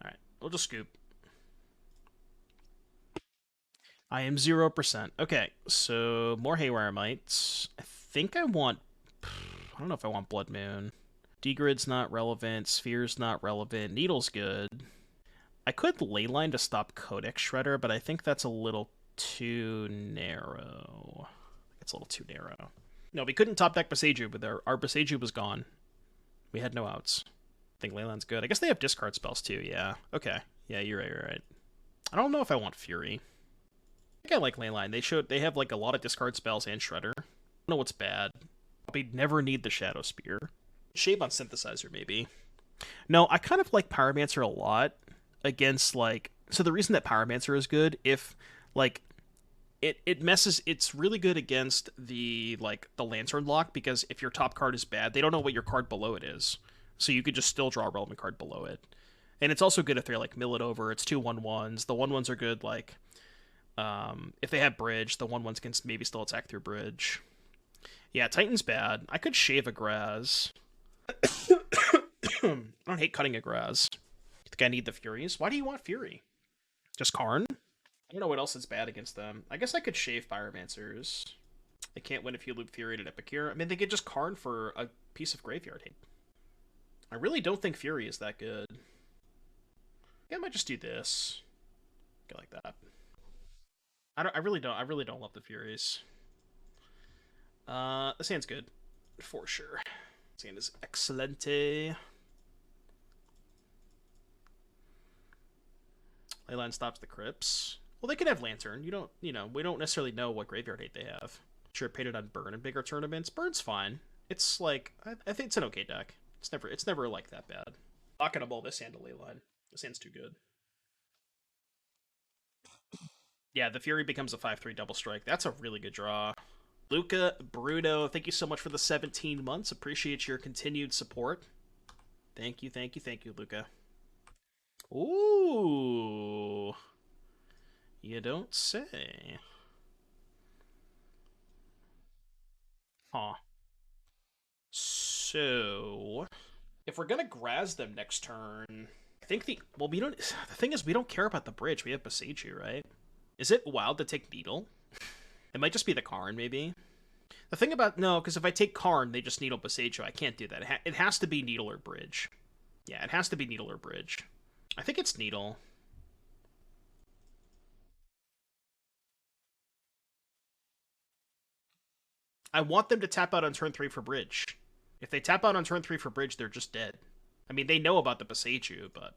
All right, we'll just scoop. I am 0%. Okay, so more Haywire Mites. I think I want... I don't know if I want Blood Moon. D-Grid's not relevant. Sphere's not relevant. Needle's good. I could Leyline to stop Codex Shredder, but I think that's a little too narrow. It's a little too narrow. No, we couldn't top deck Boseiju, but our Boseiju was gone. We had no outs. I think Leyline's good. I guess they have discard spells too, yeah. Okay. Yeah, you're right. I don't know if I want Fury. I think I like Leyline. They have like a lot of discard spells and Shredder. I don't know what's bad. We'd never need the Shadowspear. Shave on Synthesizer, maybe. No, I kind of like Pyromancer a lot against, like... So the reason that Pyromancer is good, if, like... It's really good against the Lantern lock, because if your top card is bad, they don't know what your card below it is. So you could just still draw a relevant card below it. And it's also good if they're, like, mill it over. It's 2 1/1s. The 1/1s are good, like... if they have Bridge, the 1/1s can maybe still attack through Bridge. Yeah, Titan's bad. I could shave a Graaz. I don't hate cutting a Graaz. I think I need the Furies. Why do you want Fury? Just Karn? I don't know what else is bad against them. I guess I could shave Pyromancers. They can't win if you loop Fury at Epicure. I mean, they could just Karn for a piece of graveyard hate. I really don't think Fury is that good. I might just do this. Go like that. I really don't love the Furies. This hand's good. For sure. This hand is excelente. Leyline stops the Crypts. Well, they could have Lantern. We don't necessarily know what graveyard hate they have. Sure, painted on Burn in bigger tournaments. Burn's fine. It's like, I think it's an okay deck. It's never like that bad. Not gonna bowl this hand to Leyline. This hand's too good. Yeah, the Fury becomes a 5/3 double strike. That's a really good draw. Luca, Bruno, thank you so much for the 17 months. Appreciate your continued support. Thank you, Luca. Ooh. You don't say. Huh. So, if we're gonna Graaz them next turn, I think the thing is we don't care about the bridge. We have Boseiju, right? Is it wild to take Needle? It might just be the Karn, maybe. The thing about... No, because if I take Karn, they just Needle Boseiju. I can't do that. It has to be Needle or Bridge. Yeah, it has to be Needle or Bridge. I think it's Needle. I want them to tap out on turn 3 for Bridge. If they tap out on turn 3 for Bridge, they're just dead. I mean, they know about the Boseiju, but...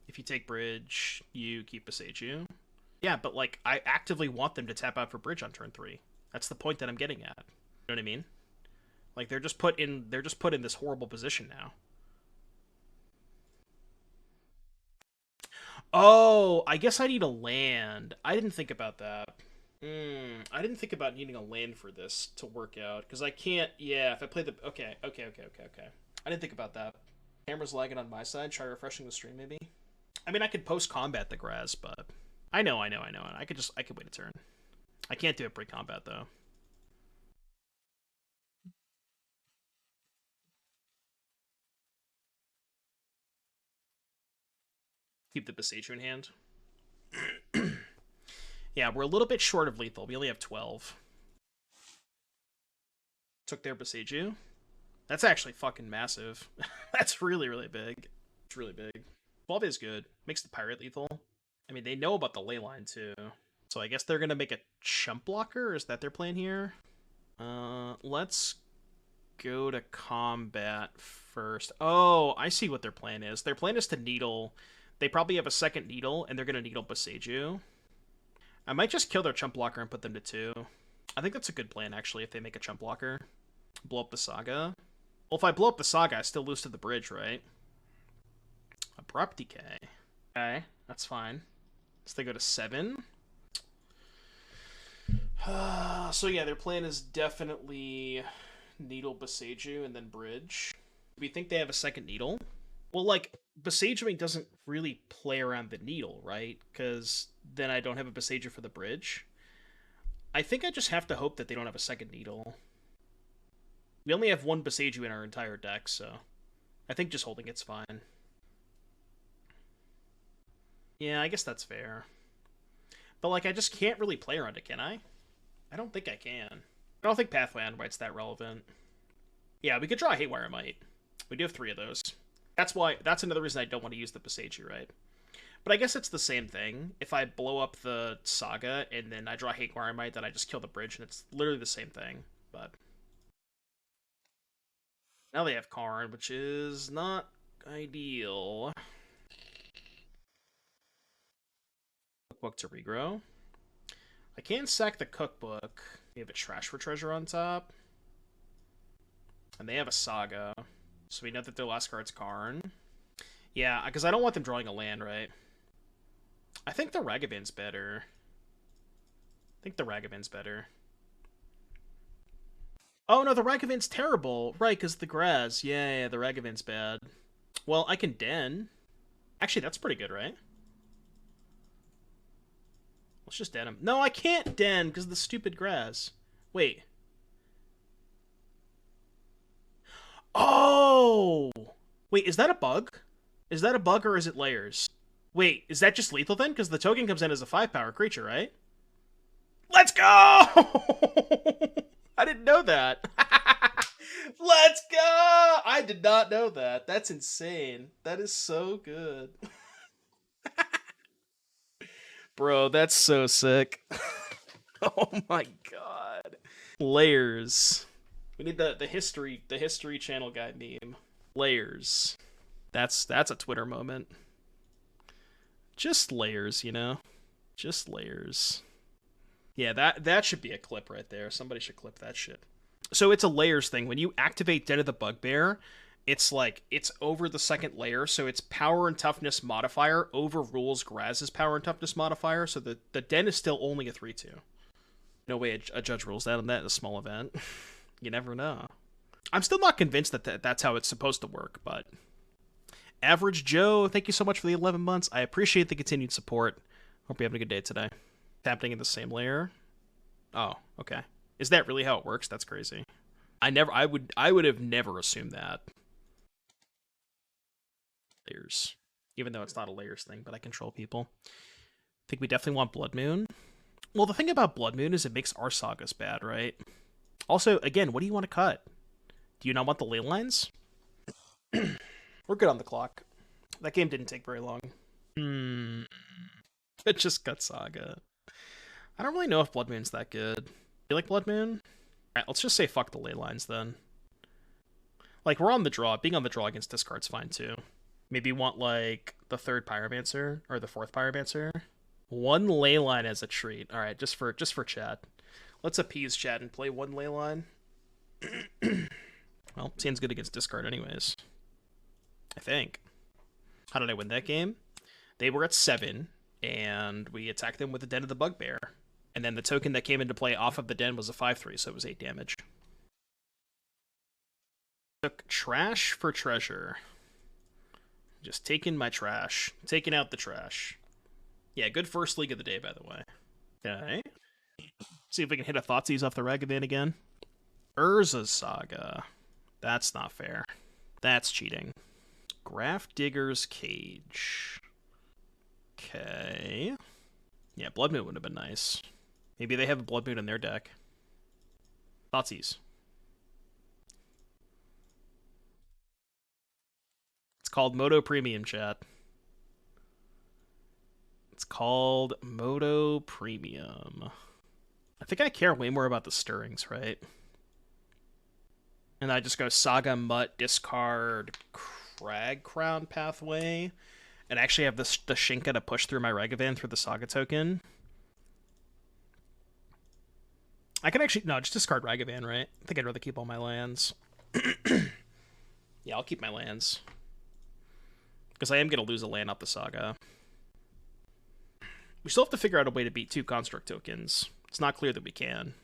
If you take Bridge, you keep Boseiju. Yeah, but, like, I actively want them to tap out for Bridge on turn 3. That's the point that I'm getting at. You know what I mean? Like, they're just put in this horrible position now. Oh, I guess I need a land. I didn't think about that. I didn't think about needing a land for this to work out, because I can't... Yeah, if I play the... Okay. I didn't think about that. Camera's lagging on my side. Try refreshing the stream, maybe? I mean, I could post-combat the Graaz, but... I know. I could wait a turn. I can't do it pre-combat, though. Keep the Boseiju in hand. Yeah, we're a little bit short of lethal. We only have 12. Took their Boseiju. That's actually fucking massive. That's really, really big. It's really big. 12 is good. Makes the pirate lethal. I mean, they know about the Leyline too. So I guess they're going to make a chump blocker? Is that their plan here? Let's go to combat first. Oh, I see what their plan is. Their plan is to needle. They probably have a second needle, and they're going to needle Boseiju. I might just kill their chump blocker and put them to 2. I think that's a good plan, actually, if they make a chump blocker. Blow up the Saga. Well, if I blow up the Saga, I still lose to the bridge, right? Abrupt Decay. Okay, that's fine. So they go to 7. So yeah, their plan is definitely needle Boseiju and then bridge. We think they have a second needle. Well, like, Boseiju doesn't really play around the needle, right? Because then I don't have a Boseiju for the bridge. I think I just have to hope that they don't have a second needle. We only have one Boseiju in our entire deck, so I think just holding it's fine. Yeah, I guess that's fair. But, like, I just can't really play around it, can I? I don't think I can. I don't think Pathway Unwrite's that relevant. Yeah, we could draw Haywire Mite. We do have 3 of those. That's another reason I don't want to use the Boseiju, right? But I guess it's the same thing. If I blow up the Saga and then I draw Haywire Mite, then I just kill the bridge, and it's literally the same thing. But now they have Karn, which is not ideal. Cookbook to regrow. I can sack the Cookbook. We have a Trash for Treasure on top. And they have a Saga. So we know that their last card's Karn. Yeah, because I don't want them drawing a land, right? I think the Ragavan's better. Oh, no, the Ragavan's terrible. Right, because the Graaz. Yeah, the Ragavan's bad. Well, I can Den. Actually, that's pretty good, right? Let's just den him. No, I can't den because of the stupid Graaz. Wait. Oh! Wait, is that a bug? Is that a bug or is it layers? Wait, is that just lethal then? Because the token comes in as a 5-power creature, right? Let's go! I didn't know that. Let's go! I did not know that. That's insane. That is so good. Bro, that's so sick. Oh my god. Layers. We need the history channel guy meme. Layers. That's a Twitter moment. Just layers, you know? Just layers. Yeah, that should be a clip right there. Somebody should clip that shit. So it's a layers thing. When you activate Den of the Bugbear, it's like, it's over the second layer, so its power and toughness modifier overrules Graaz's power and toughness modifier, so the Den is still only a 3/2. No way a judge rules that on that in a small event. You never know. I'm still not convinced that that's how it's supposed to work, but... Average Joe, thank you so much for the 11 months. I appreciate the continued support. Hope you're having a good day today. Happening in the same layer? Oh, okay. Is that really how it works? That's crazy. I would have never assumed that. Layers. Even though it's not a layers thing, but I control people. I think we definitely want Blood Moon. Well, the thing about Blood Moon is it makes our sagas bad, right? Also, again, what do you want to cut? Do you not want the ley lines? We're good on the clock. That game didn't take very long. It just cut Saga. I don't really know if Blood Moon's that good. You like Blood Moon? Alright, let's just say fuck the ley lines then. Like, we're on the draw. Being on the draw against discard's fine too. Maybe you want, like, the 3rd Pyromancer, or the 4th Pyromancer. 1 ley line as a treat. Alright, just for chat. Let's appease chat and play 1 ley line. Well, seems good against discard anyways. I think. How did I win that game? They were at 7, and we attacked them with the Den of the Bugbear. And then the token that came into play off of the Den was a 5/3, so it was 8 damage. Took trash for treasure. Just taking my trash. Taking out the trash. Yeah, good first league of the day, by the way. Okay. See if we can hit a Thoughtseize off the Ragavan again. Urza's Saga. That's not fair. That's cheating. Graph Digger's Cage. Okay. Yeah, Blood Moon would have been nice. Maybe they have a Blood Moon in their deck. Thoughtseize. It's called Moto Premium, chat. It's called Moto Premium. I think I care way more about the stirrings, right? And I just go Saga, Mutt, discard, Cragcrown pathway, and actually have the Shinka to push through my Ragavan through the Saga token. I can actually... No, just discard Ragavan, right? I think I'd rather keep all my lands. Yeah, I'll keep my lands. Because I am going to lose a land off the Saga. We still have to figure out a way to beat 2 Construct tokens. It's not clear that we can.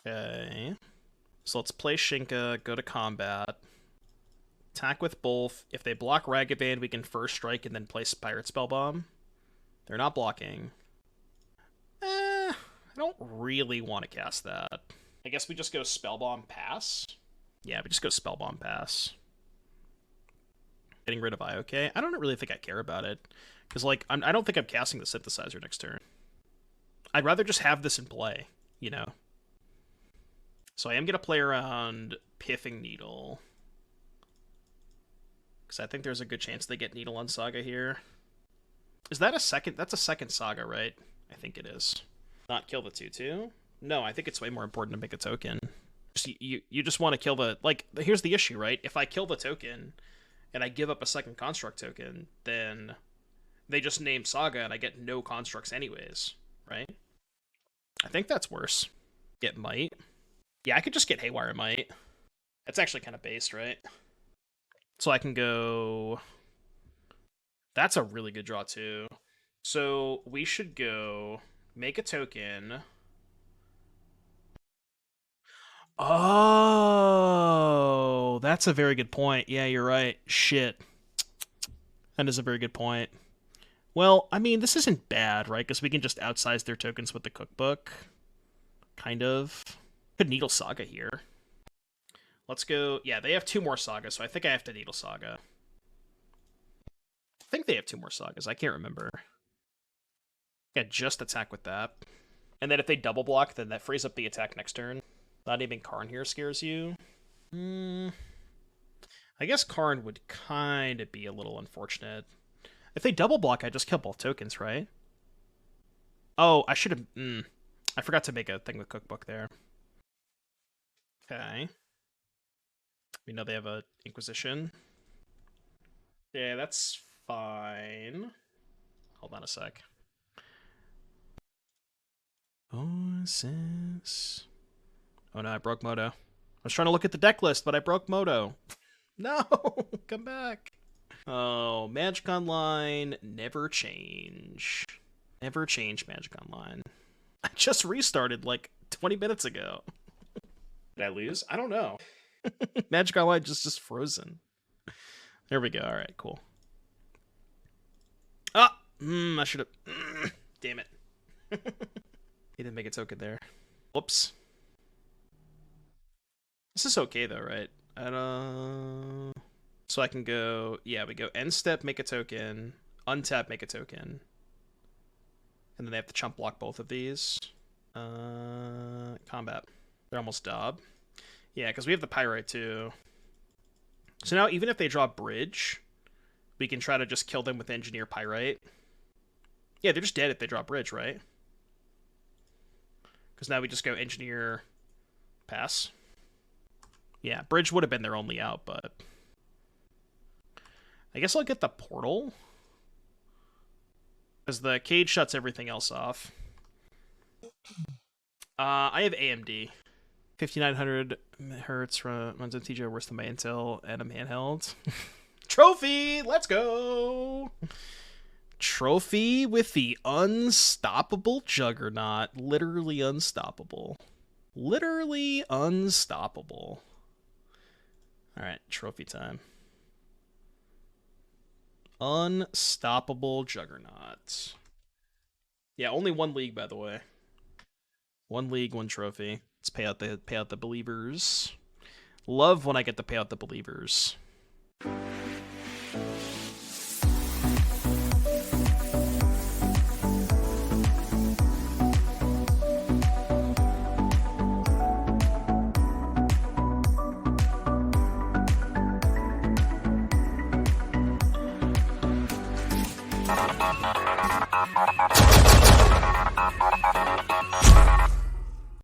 Okay. So let's play Shinka, go to combat. Attack with both. If they block Ragavan, we can first strike and then place Pyrite Spellbomb. They're not blocking. I don't really want to cast that. I guess we just go Spellbomb pass? Yeah, we just go Spellbomb pass. Getting rid of IOK. I don't really think I care about it. Because, like, I don't think I'm casting the Synthesizer next turn. I'd rather just have this in play, you know? So I am going to play around Pithing Needle. Because I think there's a good chance they get Needle on Saga here. Is that a second? That's a second Saga, right? I think it is. Not kill the 2/2? No, I think it's way more important to make a token. You just want to kill the... Like, here's the issue, right? If I kill the token and I give up a second Construct token, then they just name Saga and I get no Constructs anyways, right? I think that's worse. Get Mite. Yeah, I could just get Haywire Mite. That's actually kind of based, right? So I can go... That's a really good draw, too. So we should go make a token. Oh, that's a very good point. Yeah, you're right. Shit. That is a very good point. Well, I mean, this isn't bad, right? Because we can just outsize their tokens with the cookbook. Kind of. Could Needle Saga here. Let's go... Yeah, they have 2 more Sagas, so I think I have to Needle Saga. I think they have 2 more Sagas. I can't remember. Yeah, just attack with that. And then if they double block, then that frees up the attack next turn. Not even Karn here scares you. I guess Karn would kind of be a little unfortunate. If they double block, I just kill both tokens, right? Oh, I should have... I forgot to make a thing with Cookbook there. Okay. We know they have a Inquisition. Yeah, that's fine. Hold on a sec. Voices. Oh no, I broke Moto. I was trying to look at the deck list, but I broke Moto. No! Come back! Oh, Magic Online, never change. Never change Magic Online. I just restarted like 20 minutes ago. Did I lose? I don't know. Magic Online just frozen. There we go. Alright, cool. Ah! I should have... Damn it. He didn't make a token there. Whoops. This is okay though, right? So I can go... Yeah, we go end step, make a token. Untap, make a token. And then they have to chump block both of these. Combat. They're almost dob. Yeah, because we have the Pyrite too. So now even if they draw Bridge, we can try to just kill them with Engineer Pyrite. Yeah, they're just dead if they draw Bridge, right? Because now we just go Engineer Pass. Yeah, Bridge would have been their only out, but... I guess I'll get the Portal. Because the Cage shuts everything else off. I have AMD. 5900 hertz runs MTGO worse than my Intel, and I'm handheld. Trophy! Let's go! Trophy with the unstoppable Juggernaut. Literally unstoppable. Literally unstoppable. Alright, trophy time. Unstoppable Juggernaut. Yeah, only 1 league, by the way. 1 league, 1 trophy. Let's pay out the believers. Love when I get to pay out the believers.